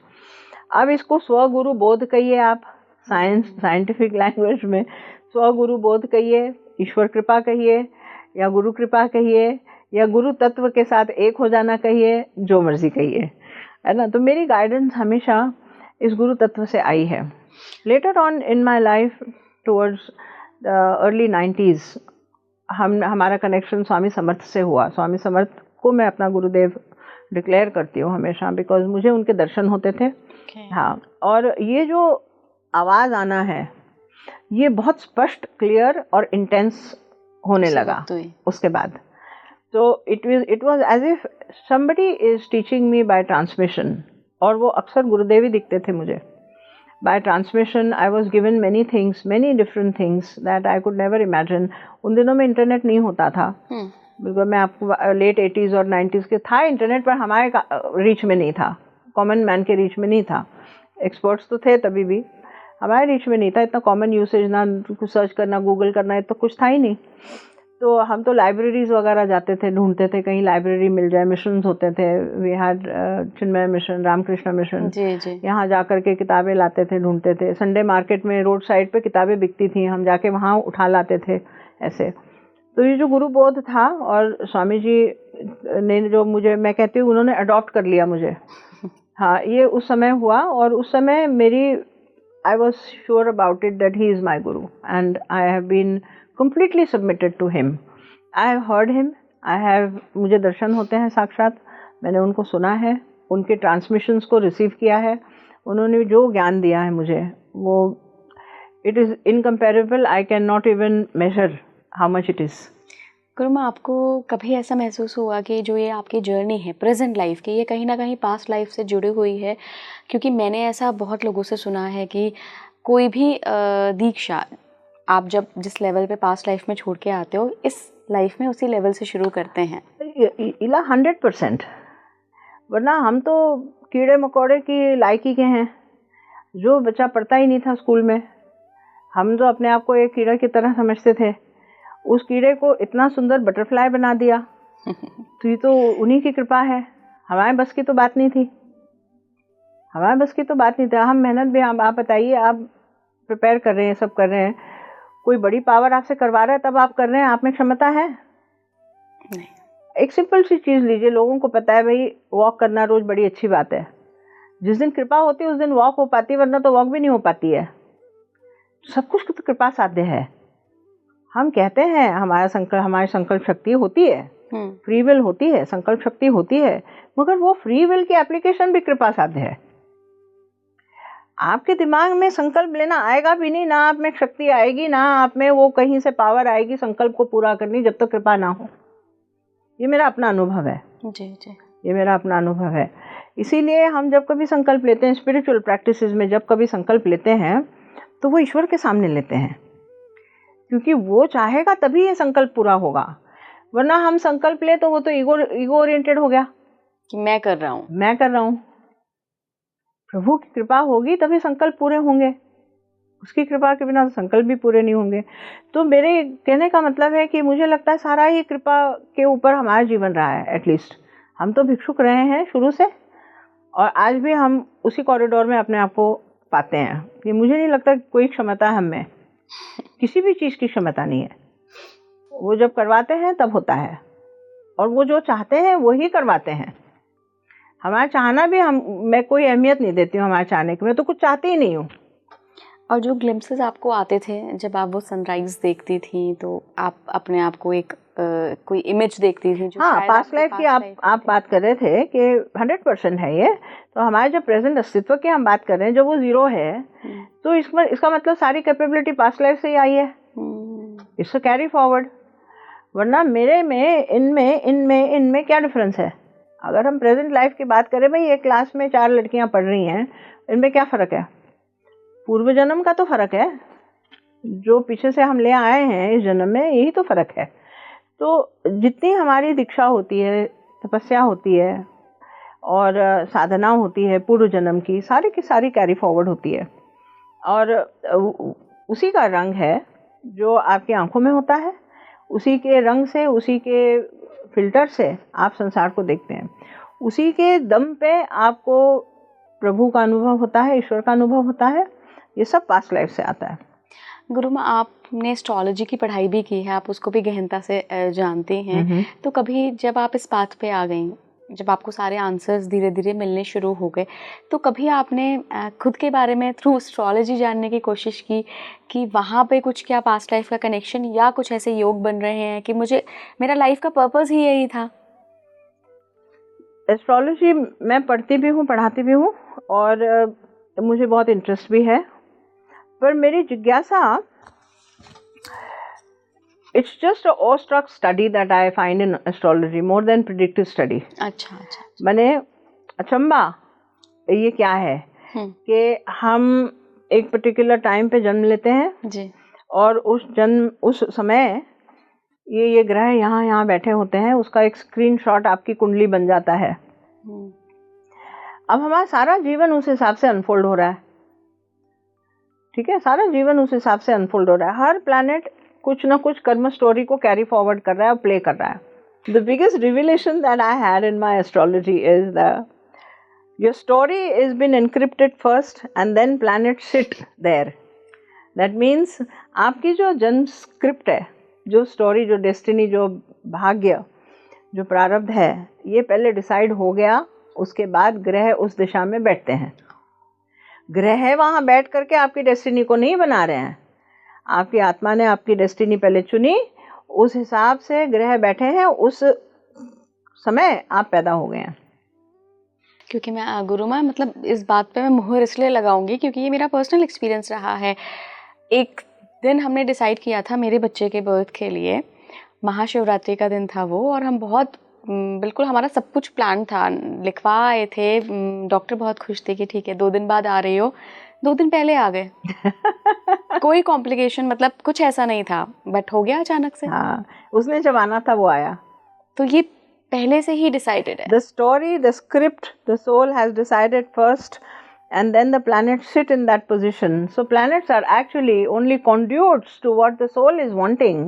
[SPEAKER 2] अब इसको स्वगुरु बोध कहिए आप, साइंटिफिक लैंग्वेज में स्वगुरु बोध कहिए, ईश्वर कृपा कहिए या गुरु कृपा कहिए या गुरु तत्व के साथ एक हो जाना कहिए, जो मर्जी कहिए, है ना। तो मेरी गाइडेंस हमेशा इस गुरु तत्व से आई है। Later on in my life towards early 90s हमारा कनेक्शन स्वामी समर्थ से हुआ। स्वामी समर्थ को मैं अपना गुरुदेव डिक्लेयर करती हूँ हमेशा, बिकॉज मुझे उनके दर्शन होते थे। हाँ, और ये जो आवाज़ आना है ये बहुत स्पष्ट, क्लियर और इंटेंस होने लगा उसके बाद। तो it was as if somebody is teaching me by transmission, और वो अक्सर गुरुदेव ही दिखते थे मुझे। By transmission I was given many things, many different things that I could never imagine. उन दिनों में इंटरनेट नहीं होता था, बिल्कुल मैं आपको लेट 80s और 90s के था इंटरनेट, पर हमारे रीच में नहीं था, कॉमन मैन के रीच में नहीं था। एक्सपर्ट्स तो थे तभी भी, हमारे रीच में नहीं था, इतना कॉमन यूसेज, ना सर्च करना, गूगल करना, ये तो कुछ था ही नहीं। तो हम तो लाइब्रेरीज वगैरह जाते थे, ढूंढते थे कहीं लाइब्रेरी मिल जाए। मिशंस होते थे, we had Chinmaya Mission, Ramakrishna Mission, यहाँ जा कर के किताबें लाते थे, ढूंढते थे। संडे मार्केट में रोड साइड पे किताबें बिकती थी, हम जाके वहाँ उठा लाते थे ऐसे। तो ये जो गुरु बोध था, और स्वामी जी ने जो मुझे, मैं कहती हूँ उन्होंने अडॉप्ट कर लिया मुझे। हाँ, ये उस समय हुआ, और उस समय मेरी I was sure about it that he is my guru, and I have been completely submitted to him. I have heard him. मुझे दर्शन होते हैं साक्षात, मैंने उनको सुना है, उनके ट्रांसमिशंस को रिसीव किया है। उन्होंने जो ज्ञान दिया है मुझे, वो it is incomparable. I cannot even measure how much it is.
[SPEAKER 1] गुरुमा, आपको कभी ऐसा महसूस हुआ कि जो ये आपकी जर्नी है प्रेजेंट लाइफ की, ये कहीं ना कहीं पास्ट लाइफ से जुड़ी हुई है? क्योंकि मैंने ऐसा बहुत लोगों से सुना है कि कोई भी दीक्षा आप जब जिस लेवल पे पास्ट लाइफ में छोड़ के आते हो, इस लाइफ में उसी लेवल से शुरू करते हैं।
[SPEAKER 2] 100%, वरना हम तो कीड़े मकोड़े की लायकी के हैं। जो बच्चा पढ़ता ही नहीं था स्कूल में, हम तो अपने आप को एक कीड़ा की तरह समझते थे, उस कीड़े को इतना सुंदर बटरफ्लाई बना दिया। तो ये तो उन्हीं की कृपा है, हमारे बस की तो बात नहीं थी, हमारे बस की तो बात नहीं थी। हम मेहनत भी, आप बताइए, आप प्रिपेयर कर रहे हैं, सब कर रहे हैं, कोई बड़ी पावर आपसे करवा रहा है तब आप कर रहे हैं, आप में क्षमता है? नहीं। एक सिंपल सी चीज़ लीजिए, लोगों को पता है भाई वॉक करना रोज बड़ी अच्छी बात है, जिस दिन कृपा होती है उस दिन वॉक हो पाती है, वरना तो वॉक भी नहीं हो पाती है। सब कुछ तो कृपा साध्य है। हम कहते हैं हमारी संकल्प शक्ति होती है, फ्री विल होती है, संकल्प शक्ति होती है, मगर वो फ्री विल की एप्लीकेशन भी कृपा साध्य है। आपके दिमाग में संकल्प लेना आएगा भी नहीं, ना आप में शक्ति आएगी, ना आप में वो कहीं से पावर आएगी संकल्प को पूरा करनी, जब तक कृपा ना हो। ये मेरा अपना अनुभव है जी, ये मेरा अपना अनुभव है। इसीलिए हम जब कभी संकल्प लेते हैं स्पिरिचुअल प्रैक्टिसेस में, जब कभी संकल्प लेते हैं तो वो ईश्वर के सामने लेते हैं, क्योंकि वो चाहेगा तभी ये संकल्प पूरा होगा। वरना हम संकल्प ले तो वो तो ईगो ओरिएंटेड हो गया
[SPEAKER 1] कि मैं कर रहा हूँ।
[SPEAKER 2] प्रभु की कृपा होगी तभी संकल्प पूरे होंगे, उसकी कृपा के बिना संकल्प भी पूरे नहीं होंगे। तो मेरे कहने का मतलब है कि मुझे लगता है सारा ही कृपा के ऊपर हमारा जीवन रहा है। एटलीस्ट हम तो भिक्षुक रहे हैं शुरू से, और आज भी हम उसी कॉरिडोर में अपने आप को पाते हैं। ये मुझे नहीं लगता कोई क्षमता हम में, किसी भी चीज़ की क्षमता नहीं है। वो जब करवाते हैं तब होता है, और वो जो चाहते हैं वो ही करवाते हैं। हमारा चाहना भी, मैं कोई अहमियत नहीं देती हूँ हमारे चाहने की, मैं तो कुछ चाहती ही नहीं हूँ।
[SPEAKER 1] और जो ग्लिम्पसेस आपको आते थे जब आप वो सनराइज देखती थी, तो आप अपने आप को एक कोई इमेज देखती थी जो
[SPEAKER 2] हाँ, पास्ट लाइफ की आप बात कर रहे थे कि 100% है ये। तो हमारे जब प्रेजेंट अस्तित्व की हम बात कर रहे हैं, जब वो 0 है, तो इसका मतलब सारी कैपेबिलिटी पास्ट लाइफ से ही आई है। It's a carry forward. वरना मेरे में, इनमें क्या डिफरेंस है? अगर हम प्रेजेंट लाइफ की बात करें, भाई एक क्लास में 4 लड़कियां पढ़ रही हैं, इनमें क्या फ़र्क है? पूर्व जन्म का तो फ़र्क है, जो पीछे से हम ले आए हैं इस जन्म में, यही तो फ़र्क है। तो जितनी हमारी दीक्षा होती है, तपस्या होती है और साधना होती है पूर्व जन्म की सारी कैरी फॉरवर्ड होती है, और उसी का रंग है जो आपकी आंखों में होता है। उसी के रंग से, उसी के फिल्टर से आप संसार को देखते हैं। उसी के दम पे आपको प्रभु का अनुभव होता है, ईश्वर का अनुभव होता है। ये सब पास्ट लाइफ से आता है।
[SPEAKER 1] गुरुमा, आपने एस्ट्रोलॉजी की पढ़ाई भी की है, आप उसको भी गहनता से जानती हैं। तो कभी जब आप इस पाथ पे आ गई जब आपको सारे आंसर्स धीरे धीरे मिलने शुरू हो गए, तो कभी आपने खुद के बारे में थ्रू एस्ट्रोलॉजी जानने की कोशिश की कि वहाँ पे कुछ क्या पास्ट लाइफ का कनेक्शन या कुछ ऐसे योग बन रहे हैं कि मुझे मेरा लाइफ का पर्पस ही यही था?
[SPEAKER 2] एस्ट्रोलॉजी मैं पढ़ती भी हूँ, पढ़ाती भी हूँ, और मुझे बहुत इंटरेस्ट भी है, पर मेरी जिज्ञासा, it's just a awestruck study that I find in astrology more than predictive study.
[SPEAKER 1] अच्छा अच्छा।
[SPEAKER 2] मैंने अचंबा ये क्या है कि हम एक पर्टिकुलर टाइम पे जन्म लेते हैं
[SPEAKER 1] जी, और
[SPEAKER 2] उस समय ये ग्रह यहाँ यहाँ बैठे होते हैं, उसका एक स्क्रीनशॉट आपकी कुंडली बन जाता है। अब हमारा सारा जीवन उस हिसाब से अनफोल्ड हो रहा है, ठीक है, सारा जीवन उस हिसाब से अनफोल्ड हो रहा है। हर प्लैनेट कुछ ना कुछ कर्म स्टोरी को कैरी फॉरवर्ड कर रहा है और प्ले कर रहा है। The biggest revelation that I had in my astrology is the your story is been encrypted first and then planet sit there. That means आपकी जो जन्म स्क्रिप्ट है, जो स्टोरी, जो डेस्टिनी, जो भाग्य, जो प्रारब्ध है, ये पहले डिसाइड हो गया, उसके बाद ग्रह उस दिशा में बैठते हैं। ग्रह वहाँ बैठ करके आपकी डेस्टिनी को नहीं बना रहे हैं, आपकी आत्मा ने आपकी डेस्टिनी पहले चुनी, उस हिसाब से ग्रह बैठे हैं, उस समय आप पैदा हो गए हैं।
[SPEAKER 1] क्योंकि मैं गुरु माँ, मतलब इस बात पे मैं मुहर इसलिए लगाऊंगी क्योंकि ये मेरा पर्सनल एक्सपीरियंस रहा है। एक दिन हमने डिसाइड किया था मेरे बच्चे के बर्थ के लिए, महाशिवरात्रि का दिन था वो, और हम बहुत बिल्कुल हमारा सब कुछ प्लान था, लिखवा आए थे। डॉक्टर बहुत खुश थे कि ठीक है 2 दिन बाद आ रही हो, 2 दिन पहले आ गए। कोई कॉम्प्लिकेशन, मतलब कुछ ऐसा नहीं था, बट हो गया अचानक से।
[SPEAKER 2] हाँ, उसने जब आना था वो आया।
[SPEAKER 1] तो ये पहले से ही डिसाइडेड है।
[SPEAKER 2] The story, the script, the soul has decided first and then the planets sit in that position. So planets are actually only conduits to what the soul is wanting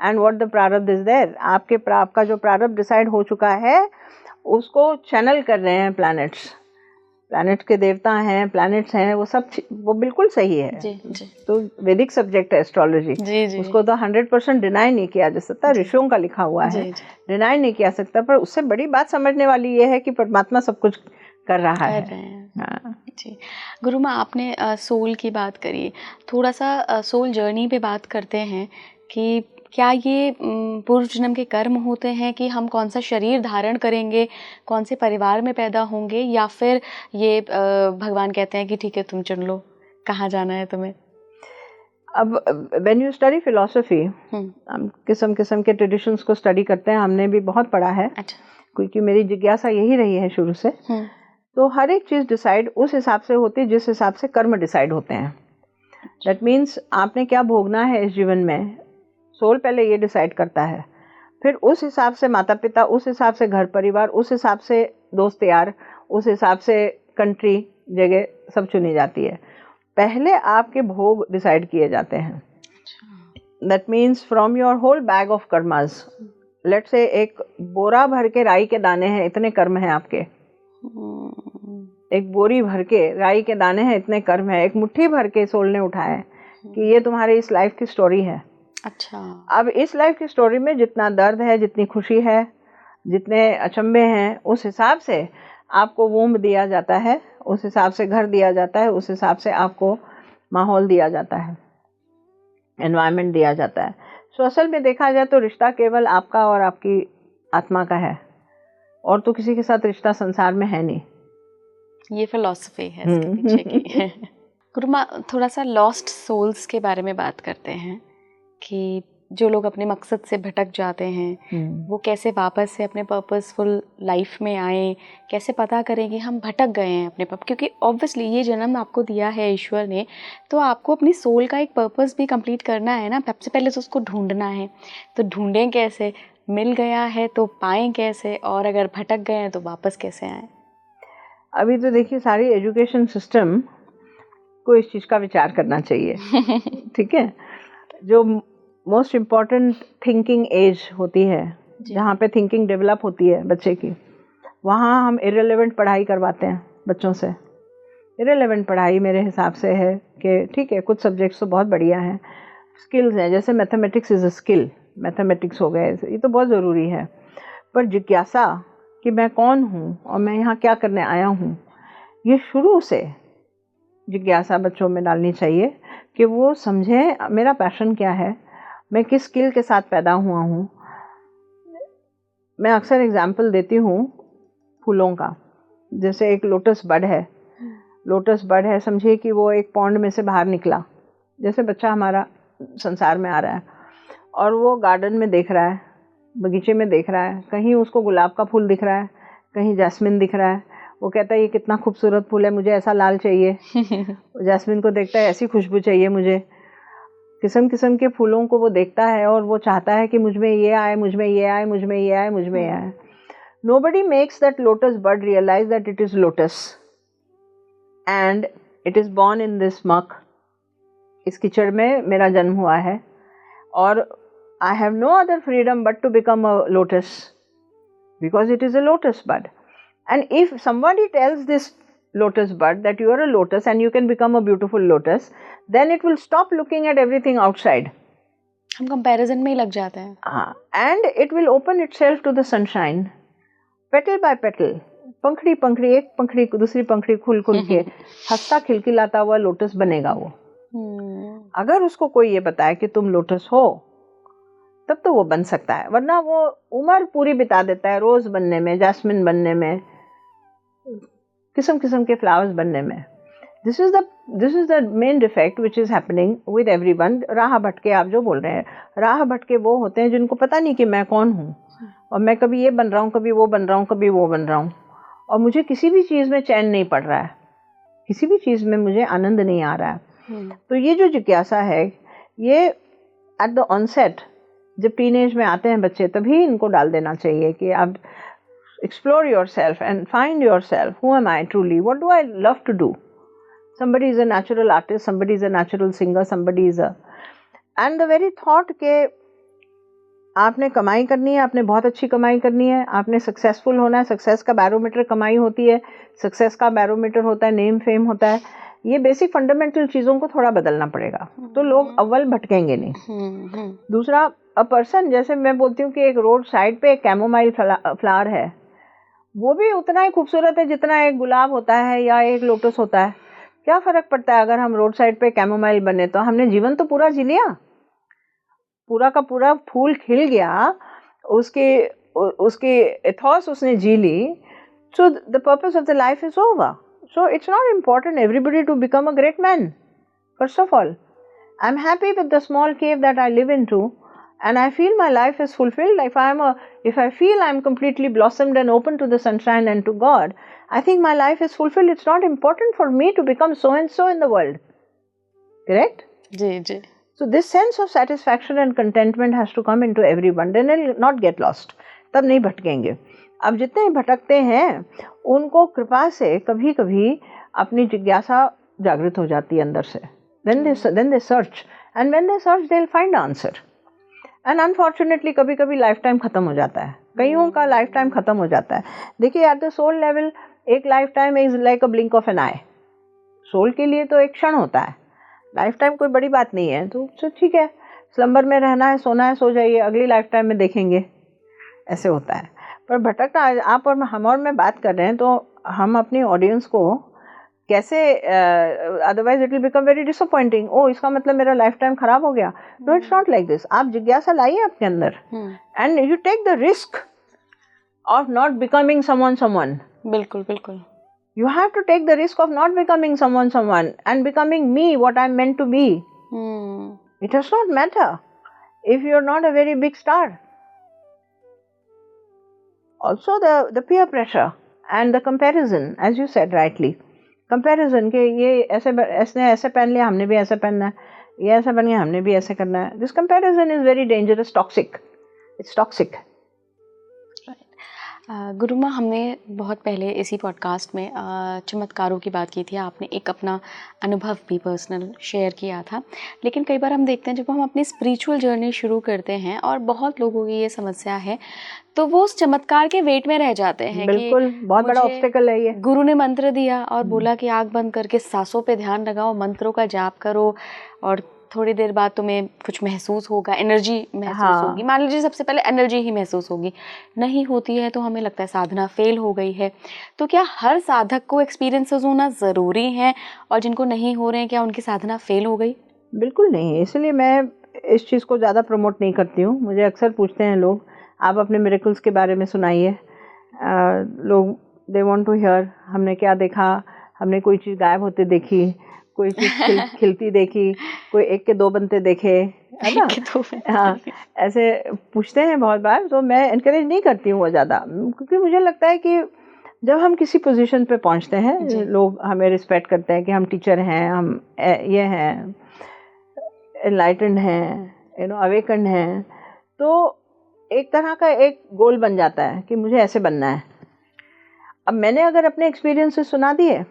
[SPEAKER 2] and what the prarabdha is there. आपका जो प्रारब्ध decide हो चुका है उसको channel कर रहे हैं प्लैनेट्स। प्लैनेट के देवता हैं, प्लैनेट्स हैं, वो सब वो बिल्कुल सही है।
[SPEAKER 1] जी जी।
[SPEAKER 2] तो वैदिक सब्जेक्ट है एस्ट्रोलॉजी,
[SPEAKER 1] जी जी।
[SPEAKER 2] उसको तो 100% डिनाई नहीं किया जा सकता, ऋषियों का लिखा हुआ है, डिनाई नहीं किया सकता। पर उससे बड़ी बात समझने वाली ये है कि परमात्मा सब कुछ कर रहा है। हाँ
[SPEAKER 1] जी। गुरु माँ, आपने सोल की बात करी, थोड़ा सा सोल जर्नी पे बात करते हैं कि क्या ये पूर्व जन्म के कर्म होते हैं कि हम कौन सा शरीर धारण करेंगे, कौन से परिवार में पैदा होंगे, या फिर ये भगवान कहते हैं कि ठीक है तुम चुन लो कहाँ जाना है तुम्हें?
[SPEAKER 2] अब व्हेन यू स्टडी फिलोसफी, हम किस्म किस्म के ट्रेडिशंस को स्टडी करते हैं, हमने भी बहुत पढ़ा है।
[SPEAKER 1] अच्छा।
[SPEAKER 2] क्योंकि मेरी जिज्ञासा यही रही है शुरू से। तो हर एक चीज़ डिसाइड उस हिसाब से होती है जिस हिसाब से कर्म डिसाइड होते हैं। दैट मीन्स आपने क्या भोगना है इस जीवन में, सोल पहले ये डिसाइड करता है, फिर उस हिसाब से माता पिता, उस हिसाब से घर परिवार, उस हिसाब से दोस्त यार, उस हिसाब से कंट्री, जगह सब चुनी जाती है। पहले आपके भोग डिसाइड किए जाते हैं। That means from your whole bag of karmas, let's say एक बोरा भर के राई के दाने हैं, इतने कर्म हैं आपके। एक बोरी भर के राई के दाने हैं, इतने कर्म है। एक मुट्ठी भर के सोल ने उठाया कि ये तुम्हारी इस लाइफ की स्टोरी है।
[SPEAKER 1] अच्छा।
[SPEAKER 2] अब इस लाइफ की स्टोरी में जितना दर्द है, जितनी खुशी है, जितने अचंभे हैं, उस हिसाब से आपको वोम दिया जाता है, उस हिसाब से घर दिया जाता है, उस हिसाब से आपको माहौल दिया जाता है, एनवायरनमेंट दिया जाता है। सो असल में देखा जाए तो रिश्ता केवल आपका और आपकी आत्मा का है, और तो किसी के साथ रिश्ता संसार में है नहीं।
[SPEAKER 1] ये फिलॉसफी है इसके पीछे की। गुरु माँ, थोड़ा सा लॉस्ट सोल्स के बारे में बात करते हैं कि जो लोग अपने मकसद से भटक जाते हैं वो कैसे वापस से अपने पर्पसफुल लाइफ में आए, कैसे पता करें कि हम भटक गए हैं अपने क्योंकि ऑब्वियसली ये जन्म आपको दिया है ईश्वर ने, तो आपको अपनी सोल का एक पर्पस भी कंप्लीट करना है ना। सबसे पहले तो उसको ढूंढना है, तो ढूंढें कैसे, मिल गया है तो पाएं कैसे, और अगर भटक गए हैं तो वापस कैसे आएँ?
[SPEAKER 2] अभी तो देखिए सारी एजुकेशन सिस्टम को इस चीज़ का विचार करना चाहिए। ठीक है, जो मोस्ट इम्पॉर्टेंट थिंकिंग एज होती है, जहाँ पे थिंकिंग डेवलप होती है बच्चे की, वहाँ हम इरेलेवेंट पढ़ाई करवाते हैं बच्चों से। इरेलेवेंट पढ़ाई मेरे हिसाब से है कि ठीक है, कुछ सब्जेक्ट्स तो बहुत बढ़िया हैं, स्किल्स हैं, जैसे mathematics is a skill, mathematics हो गए, ये तो बहुत ज़रूरी है। पर जिज्ञासा कि मैं कौन हूँ और मैं यहाँ क्या करने आया हूँ, ये शुरू से जिज्ञासा बच्चों में डालनी चाहिए कि वो समझें मेरा पैशन क्या है, मैं किस स्किल के साथ पैदा हुआ हूँ। मैं अक्सर एग्जाम्पल देती हूँ फूलों का, जैसे एक लोटस बड है। लोटस बड है, समझिए कि वो एक पॉन्ड में से बाहर निकला, जैसे बच्चा हमारा संसार में आ रहा है और वो गार्डन में देख रहा है, बगीचे में देख रहा है, कहीं उसको गुलाब का फूल दिख रहा है, कहीं जैस्मिन दिख रहा है। वो कहता है ये कितना खूबसूरत फूल है, मुझे ऐसा लाल चाहिए। जैस्मिन को देखता है, ऐसी खुशबू चाहिए मुझे। किस्म किस्म के फूलों को वो देखता है और वो चाहता है कि मुझ में ये आए, मुझ में ये आए, मुझ में ये आए, मुझ में ये आए। Nobody makes that lotus bud realize that it is lotus and it is born in this muck. इस कीचड़ में मेरा जन्म हुआ है और I have no other freedom but to become a lotus because it is a lotus bud. And if somebody tells this lotus bud that you are a lotus and you can become a beautiful lotus, then it will stop looking at everything outside.
[SPEAKER 1] हम comparison में ही लग जाते हैं।
[SPEAKER 2] हाँ, and it will open itself to the sunshine. Petal by petal, पंखड़ी पंखड़ी, एक पंखड़ी दूसरी पंखड़ी खुल खुल के हंसता खिलखिलाता हुआ लोटस बनेगा वो। अगर उसको कोई ये बताए कि तुम लोटस हो, तब तो वो बन सकता है, वरना वो उम्र पूरी बिता देता है रोज बनने में, जैस्मिन बनने में, किस्म किस्म के फ्लावर्स बनने में। This is the main defect which is happening with everyone. राह भटके, आप जो बोल रहे हैं, राह भटके वो होते हैं जिनको पता नहीं कि मैं कौन हूँ और मैं कभी ये बन रहा हूँ, कभी वो बन रहा हूँ, कभी वो बन रहा हूँ, और मुझे किसी भी चीज़ में चैन नहीं पड़ रहा है, किसी भी चीज़ में मुझे आनंद नहीं आ रहा है। तो ये जो जिज्ञासा है, ये एट द ऑनसेट जब टीनेज में आते हैं बच्चे, तभी इनको डाल देना चाहिए कि आप explore yourself and find yourself, who am I truly, what do I love to do. somebody is a natural artist, somebody is a natural singer, somebody is a, and the very thought के आपने कमाई करनी है, आपने बहुत अच्छी कमाई करनी है, आपने सक्सेसफुल होना है, सक्सेस का बैरोमीटर कमाई होती है, सक्सेस का बैरोमीटर होता है नेम फेम होता है, ये बेसिक फंडामेंटल चीज़ों को थोड़ा बदलना पड़ेगा, तो लोग अव्वल भटकेंगे नहीं। दूसरा, अ पर्सन, जैसे मैं बोलती हूँ कि एक रोड साइड पे एक कैमोमाइल फ्लावर है, वो भी उतना ही खूबसूरत है जितना एक गुलाब होता है या एक लोटस होता है। क्या फ़र्क पड़ता है अगर हम रोड साइड पे कैमोमाइल बने, तो हमने जीवन तो पूरा जी लिया, पूरा का पूरा फूल खिल गया, उसके एथॉस उसने जी ली, so the purpose of the life is over. So it's not important everybody to become a great man. First of all, I am happy with the small cave that I live in to, and I feel my life is fulfilled. If I feel I'm completely blossomed and open to the sunshine and to God, I think my life is fulfilled. It's not important for me to become so and so in the world. Correct?
[SPEAKER 1] जी.
[SPEAKER 2] So this sense of satisfaction and contentment has to come into everyone. Then they'll not get lost. तब नहीं भटकेंगे। अब जितने भटकते हैं उनको कृपा से कभी कभी अपनी जिज्ञासा जागृत हो जाती है अंदर से। Then they search, and when they search, they'll find answer. And unfortunately कभी कभी लाइफ टाइम ख़त्म हो जाता है, कईयों का लाइफ टाइम ख़त्म हो जाता है। देखिए, एट द सोल लेवल एक lifetime is like a blink of an eye. Soul के लिए तो एक क्षण होता है, लाइफ टाइम कोई बड़ी बात नहीं है। तो ठीक है, स्लम्बर में रहना है, सोना है, सो जाइए, अगली लाइफ टाइम में देखेंगे, ऐसे होता है। पर भटकना, आप और हम और मैं बात कर रहे हैं, तो हम अपनी ऑडियंस को कैसे, otherwise it will become very disappointing. ओ, इसका मतलब मेरा लाइफ टाइम खराब हो गया। No, it's not like this. आप जिज्ञासा लाइए अपने अंदर and you take the risk of not becoming someone.
[SPEAKER 1] बिल्कुल बिल्कुल।
[SPEAKER 2] You have to take the risk of not becoming someone and becoming me, what I'm meant to be. It does not matter if you're not a very big star. Also the peer pressure and the comparison, as you said rightly. Comparison के ये ऐसे पहन लिया, हमने भी ऐसे पहनना है, ये ऐसा बन गया, हमने भी ऐसे करना है। This comparison is very dangerous, toxic. It's toxic.
[SPEAKER 1] गुरु माँ, हमने बहुत पहले इसी पॉडकास्ट में चमत्कारों की बात की थी। आपने एक अपना अनुभव भी पर्सनल शेयर किया था, लेकिन कई बार हम देखते हैं जब हम अपनी स्पिरिचुअल जर्नी शुरू करते हैं और बहुत लोगों की ये समस्या है, तो वो उस चमत्कार के वेट में रह जाते हैं।
[SPEAKER 2] बिल्कुल, बहुत बड़ा ऑब्स्टेकल है ये।
[SPEAKER 1] गुरु ने मंत्र दिया और बोला कि आँख बंद करके सांसों पे ध्यान लगाओ, मंत्रों का जाप करो और थोड़ी देर बाद तुम्हें कुछ महसूस होगा, एनर्जी महसूस
[SPEAKER 2] हाँ।
[SPEAKER 1] होगी। मान लीजिए सबसे पहले एनर्जी ही महसूस होगी, नहीं होती है तो हमें लगता है साधना फेल हो गई है। तो क्या हर साधक को एक्सपीरियंसेस होना ज़रूरी है, और जिनको नहीं हो रहे हैं क्या उनकी साधना फेल हो गई?
[SPEAKER 2] बिल्कुल नहीं, इसलिए मैं इस चीज़ को ज़्यादा प्रमोट नहीं करती हूँ। मुझे अक्सर पूछते हैं लोग, आप अपने मिरेकल्स के बारे में सुनाइए। लोग दे वांट टू हियर, हमने क्या देखा, हमने कोई चीज़ गायब होते देखी, कोई चीज़ खिलती देखी, कोई एक के दो बनते देखे, है ना? हाँ, ऐसे पूछते हैं बहुत बार। तो मैं इनकरेज नहीं करती हूँ वो ज़्यादा, क्योंकि मुझे लगता है कि जब हम किसी पोजीशन पे पहुँचते हैं, लोग हमें रिस्पेक्ट करते हैं कि हम टीचर हैं, हम ये हैं, एनलाइटेंड हैं, अवेकन्ड हैं, तो एक तरह का एक गोल बन जाता है कि मुझे ऐसे बनना है। अब मैंने अगर अपने एक्सपीरियंस से सुना दिए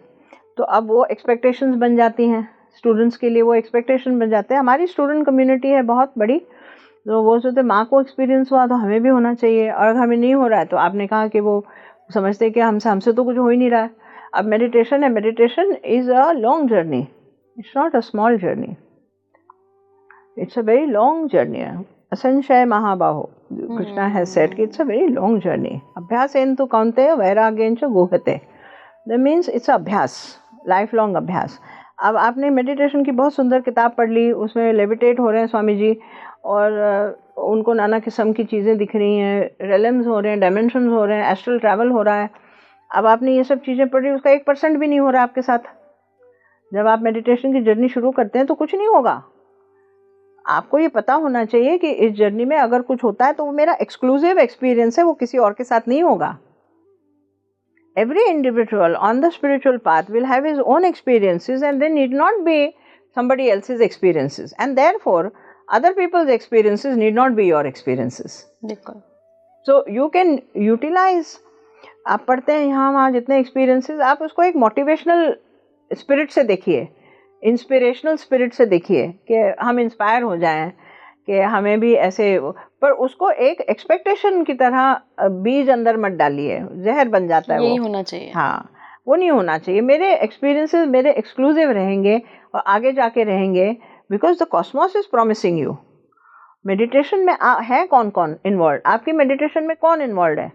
[SPEAKER 2] तो अब वो एक्सपेक्टेशंस बन जाती हैं स्टूडेंट्स के लिए, वो एक्सपेक्टेशन बन जाते हैं। हमारी स्टूडेंट कम्युनिटी है बहुत बड़ी, तो वो सोचते माँ को एक्सपीरियंस हुआ तो हमें भी होना चाहिए, और अगर हमें नहीं हो रहा है तो आपने कहा कि वो समझते कि हमसे तो कुछ हो ही नहीं रहा है। अब मेडिटेशन है, meditation is a long journey, it's not a small journey, it's a very long journey. असंशय महाबाहो, कृष्णा हैज सेड कि it's a very long journey. अभ्यासेन तो कौन्तेय वैराग्येन च गुह्यते, दैट मीन्स इट्स अभ्यास, लाइफ लॉन्ग अभ्यास। अब आपने मेडिटेशन की बहुत सुंदर किताब पढ़ ली, उसमें लेविटेट हो रहे हैं स्वामी जी, और उनको नाना किस्म की चीज़ें दिख रही हैं, रेलम्स हो रहे हैं, डायमेंशंस हो रहे हैं, एस्ट्रल ट्रैवल हो रहा है। अब आपने ये सब चीज़ें पढ़ी, उसका 1% भी नहीं हो रहा आपके साथ। जब आप मेडिटेशन की जर्नी शुरू करते हैं तो कुछ नहीं होगा। आपको ये पता होना चाहिए कि इस जर्नी में अगर कुछ होता है तो वो मेरा एक्सक्लूसिव एक्सपीरियंस है, वो किसी और के साथ नहीं होगा। Every individual on the spiritual path will have his own experiences, and they need not be somebody else's experiences, and therefore other people's experiences need not be your experiences. So you can utilize, आप पढ़ते हैं यहाँ वहाँ जितने experiences, आप उसको एक motivational spirit से देखिए, इंस्पिरेशनल स्पिरिट से देखिए कि हम इंस्पायर हो जाएं कि हमें भी ऐसे, पर उसको एक एक्सपेक्टेशन की तरह बीज अंदर मत डालिए, जहर बन जाता है।
[SPEAKER 1] यही होना चाहिए।
[SPEAKER 2] हाँ, वो नहीं होना चाहिए। मेरे एक्सपीरियंसेस मेरे एक्सक्लूसिव रहेंगे और आगे जाके रहेंगे, because the Cosmos is promising you. Meditation में है कौन कौन इन्वॉल्व? आपकी मेडिटेशन में कौन इन्वॉल्व है?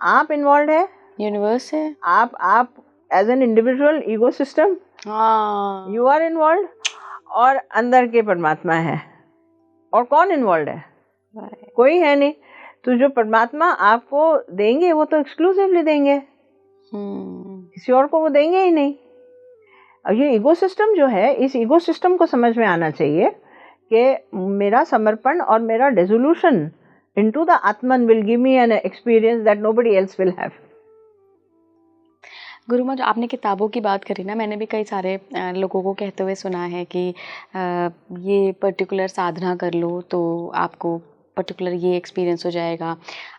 [SPEAKER 2] आप इन्वॉल्व है, यूनिवर्स है, आप as an individual ego system, you are involve, और अंदर के परमात्मा है। और कौन इन्वॉल्व है? कोई है नहीं। तो जो परमात्मा आपको देंगे वो तो एक्सक्लूसिवली देंगे, किसी और को वो देंगे ही नहीं। और ये ईगो सिस्टम जो है, इस ईगो सिस्टम को समझ में आना चाहिए कि मेरा समर्पण और मेरा डिसोल्यूशन इनटू द आत्मन will give me an experience that nobody else will have.
[SPEAKER 1] Gurumaa, जो आपने किताबों की बात करी ना, मैंने भी कई सारे लोगों को कहते हुए सुना है कि ये पर्टिकुलर साधना कर लो तो आपको पर्टिकुलर ये एक्सपीरियंस हो जाएगा,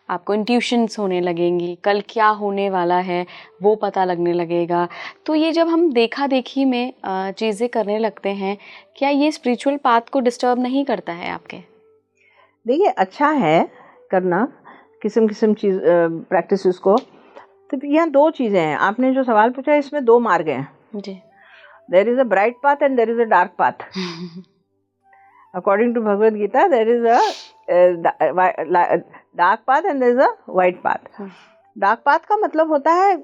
[SPEAKER 1] आपको इंट्यूशंस होने लगेंगी, कल क्या होने वाला है वो पता लगने लगेगा। तो ये जब हम देखा देखी में चीज़ें करने लगते हैं, क्या ये स्पिरिचुअल पाथ को डिस्टर्ब नहीं करता है आपके?
[SPEAKER 2] देखिए, अच्छा है करना किस्म किस्म चीज़ प्रैक्टिसेस को। तो यहाँ दो चीज़ें हैं। आपने जो सवाल पूछा है इसमें दो मार्ग हैं जी। There is a bright path and there is a dark path. According to Bhagavad Gita there is a dark path and there is a white path. Dark path का मतलब होता है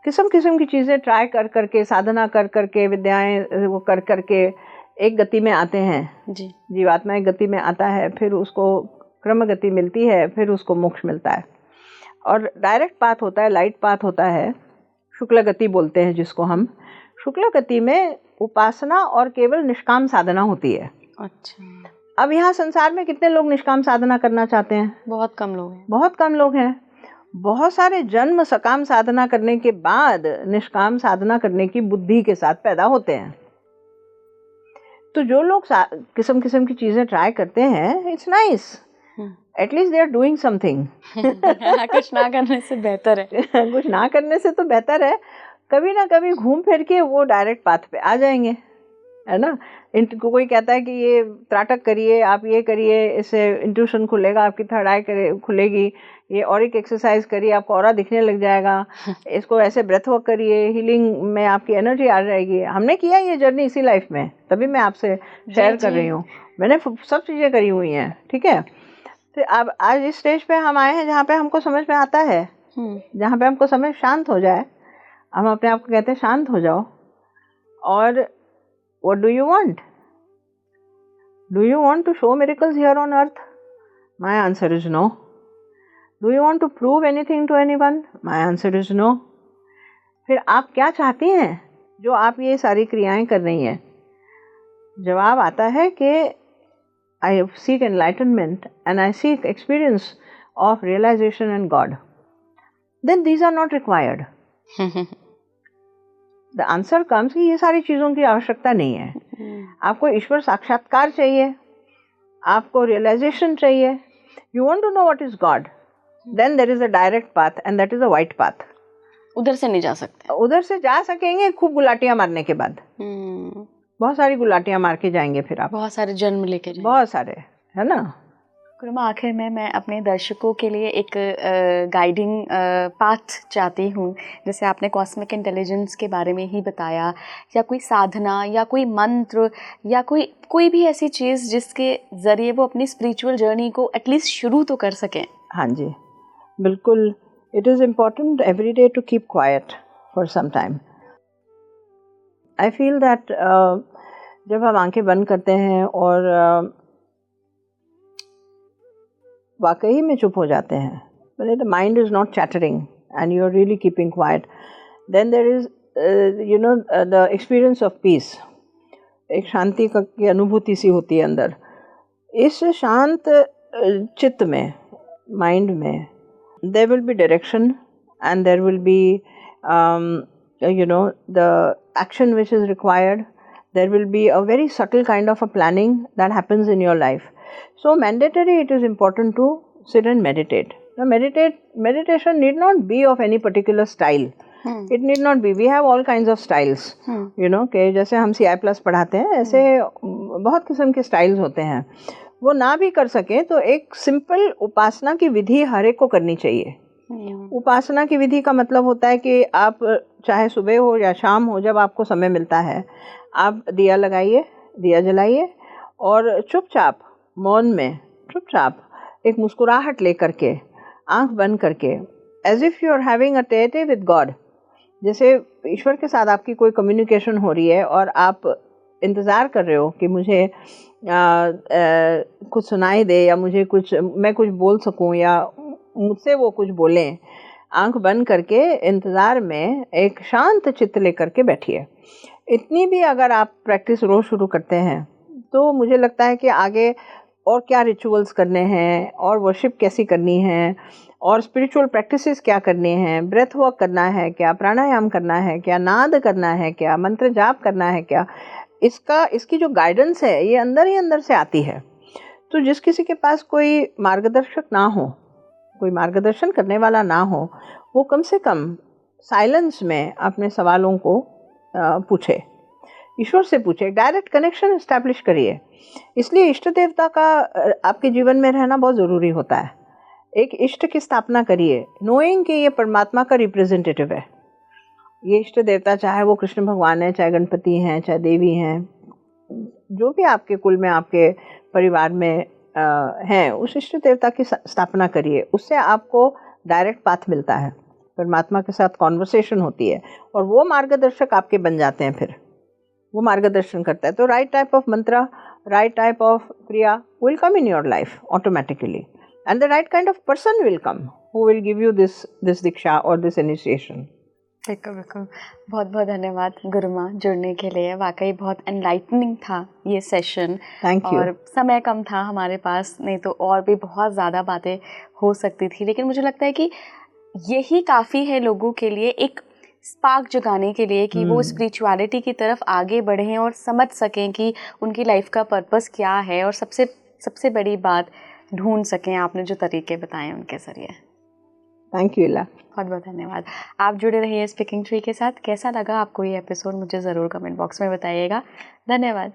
[SPEAKER 2] किस्म किस्म की चीज़ें ट्राई कर करके, साधना कर करके, विद्याएं वो कर करके एक गति में आते हैं जी। जीवात्मा एक गति में आता है, फिर उसको क्रम गति मिलती है, फिर उसको मोक्ष मिलता है। और डायरेक्ट पाथ होता है, लाइट पाथ होता है, शुक्ल गति बोलते हैं जिसको हम। शुक्ल गति में उपासना और केवल निष्काम साधना होती है। अच्छा। अब यहाँ संसार में कितने लोग निष्काम साधना करना चाहते हैं? बहुत कम लोग हैं। बहुत कम लोग हैं। बहुत सारे जन्म सकाम साधना करने के बाद निष्काम साधना करने की बुद्धि के साथ पैदा होते हैं। तो जो लोग किस्म किस्म की चीज़ें ट्राई करते हैं, it's nice, at least they are doing something. कुछ ना करने से बेहतर है। कुछ ना करने से तो बेहतर है। कभी ना कभी घूम फिर के वो डायरेक्ट पाथ पे आ जाएंगे। है ना। कोई कहता है कि ये त्राटक करिए, आप ये करिए, इससे इंट्यूशन खुलेगा, आपकी थर्ड आई खुलेगी, ये ऑरिक एक्सरसाइज करिए, आपको ऑरा दिखने लग जाएगा, इसको ऐसे ब्रेथ वर्क करिए, हीलिंग में आपकी एनर्जी आ जाएगी। हमने किया ये जर्नी इसी लाइफ में, तभी मैं आपसे शेयर कर रही हूँ। मैंने सब चीज़ें करी हुई हैं, ठीक है। तो अब आज इस स्टेज पे हम आए हैं जहाँ पे हमको समझ में आता है, जहाँ पे हमको समझ शांत हो जाए। हम अपने आप को कहते हैं शांत हो जाओ, और what do you want? Do you want to show miracles here on earth? My answer is no. Do you want to prove anything to anyone? My answer is no. फिर आप क्या चाहती हैं जो आप ये सारी क्रियाएं कर रही हैं? जवाब आता है कि I seek enlightenment and I seek experience of realization and God. Then these are not required. The answer comes कि ये सारी चीज़ों की आवश्यकता नहीं है। आपको ईश्वर साक्षात्कार चाहिए, आपको रियलाइजेशन चाहिए, you want to know what is God, then there is a direct path and that is a white path.
[SPEAKER 1] उधर से नहीं जा सकते।
[SPEAKER 2] उधर से जा सकेंगे खूब गुलाटियां मारने के बाद, बहुत सारी गुलाटियां मार के जाएंगे, फिर आप
[SPEAKER 1] बहुत सारे जन्म लेके जाएंगे,
[SPEAKER 2] बहुत सारे, है ना।
[SPEAKER 1] गुरुमा, आखिर में मैं अपने दर्शकों के लिए एक गाइडिंग पाथ चाहती हूँ। जैसे आपने कॉस्मिक इंटेलिजेंस के बारे में ही बताया, या कोई साधना या कोई मंत्र या कोई भी ऐसी चीज़ जिसके ज़रिए वो अपनी स्पिरिचुअल जर्नी को एटलीस्ट शुरू तो कर सकें।
[SPEAKER 2] हाँ जी, बिल्कुल। It is important every day to keep quiet for some time. I feel that जब हम आंखें बंद करते हैं और वाकई में चुप हो जाते हैं, when the mind is not chattering and you are really keeping quiet, then there is the experience of peace. एक शांति की अनुभूति सी होती है अंदर। इस शांत चित्त में, माइंड में, there will be direction and there will be the action which is required. There will be a very subtle kind of a planning that happens in your life. So mandatory, it is important to sit and meditate. Now meditation need not be of any particular style. It need not be. We have all kinds of styles. कि जैसे हम CI+ पढ़ाते हैं, ऐसे बहुत किस्म के styles होते हैं। वो ना भी कर सके तो एक सिंपल उपासना की विधि हर एक को करनी चाहिए। उपासना की विधि का मतलब होता है कि आप चाहे सुबह हो या शाम हो, जब आपको समय मिलता है, आप दिया लगाइए, दिया जलाइए, और चुपचाप मौन में, चुपचाप एक मुस्कुराहट लेकर के, आंख बंद करके, as if you are having a tete with God, जैसे ईश्वर के साथ आपकी कोई कम्युनिकेशन हो रही है और आप इंतज़ार कर रहे हो कि मुझे कुछ सुनाई दे, या मैं कुछ बोल सकूं, या मुझसे वो कुछ बोलें। आंख बंद करके इंतज़ार में एक शांत चित्त लेकर के बैठिए। इतनी भी अगर आप प्रैक्टिस रोज़ शुरू करते हैं तो मुझे लगता है कि आगे और क्या रिचुअल्स करने हैं, और वर्शिप कैसी करनी है, और स्पिरिचुअल प्रैक्टिसेस क्या करने हैं, ब्रेथ वर्क करना है क्या, प्राणायाम करना है क्या, नाद करना है क्या, मंत्र जाप करना है क्या, इसकी जो गाइडेंस है ये अंदर ही अंदर से आती है। तो जिस किसी के पास कोई मार्गदर्शक ना हो, कोई मार्गदर्शन करने वाला ना हो, वो कम से कम साइलेंस में अपने सवालों को पूछे, ईश्वर से पूछे, डायरेक्ट कनेक्शन एस्टैब्लिश करिए। इसलिए इष्ट देवता का आपके जीवन में रहना बहुत ज़रूरी होता है। एक इष्ट की स्थापना करिए, नोइंग कि ये परमात्मा का रिप्रेजेंटेटिव है। ये इष्ट देवता चाहे वो कृष्ण भगवान है, चाहे गणपति हैं, चाहे देवी हैं, जो भी आपके कुल में, आपके परिवार में हैं, उस इष्ट देवता की स्थापना करिए। उससे आपको डायरेक्ट पाथ मिलता है, परमात्मा के साथ कॉन्वर्सेशन होती है, और वो मार्गदर्शक आपके बन जाते हैं। फिर वो मार्गदर्शन करता है। तो right type of mantra, right type of kriya will come in your life automatically, and the right kind of person will come who will give you this diksha or this initiation.
[SPEAKER 1] बिल्कुल। बहुत बहुत धन्यवाद गुरुमा जुड़ने के लिए। वाकई बहुत एनलाइटनिंग था ये सेशन।
[SPEAKER 2] Thank you.
[SPEAKER 1] और समय कम था हमारे पास, नहीं तो और भी बहुत ज़्यादा बातें हो सकती थी, लेकिन मुझे लगता है कि यही काफ़ी है लोगों के लिए, एक स्पार्क जगाने के लिए कि वो स्पिरिचुअलिटी की तरफ आगे बढ़ें और समझ सकें कि उनकी लाइफ का पर्पस क्या है, और सबसे बड़ी बात ढूंढ सकें। आपने जो तरीके बताए उनके ज़रिए।
[SPEAKER 2] थैंक यू इला।
[SPEAKER 1] बहुत बहुत धन्यवाद। आप जुड़े रहिए स्पीकिंग ट्री के साथ। कैसा लगा आपको ये एपिसोड मुझे ज़रूर कमेंट बॉक्स में बताइएगा। धन्यवाद।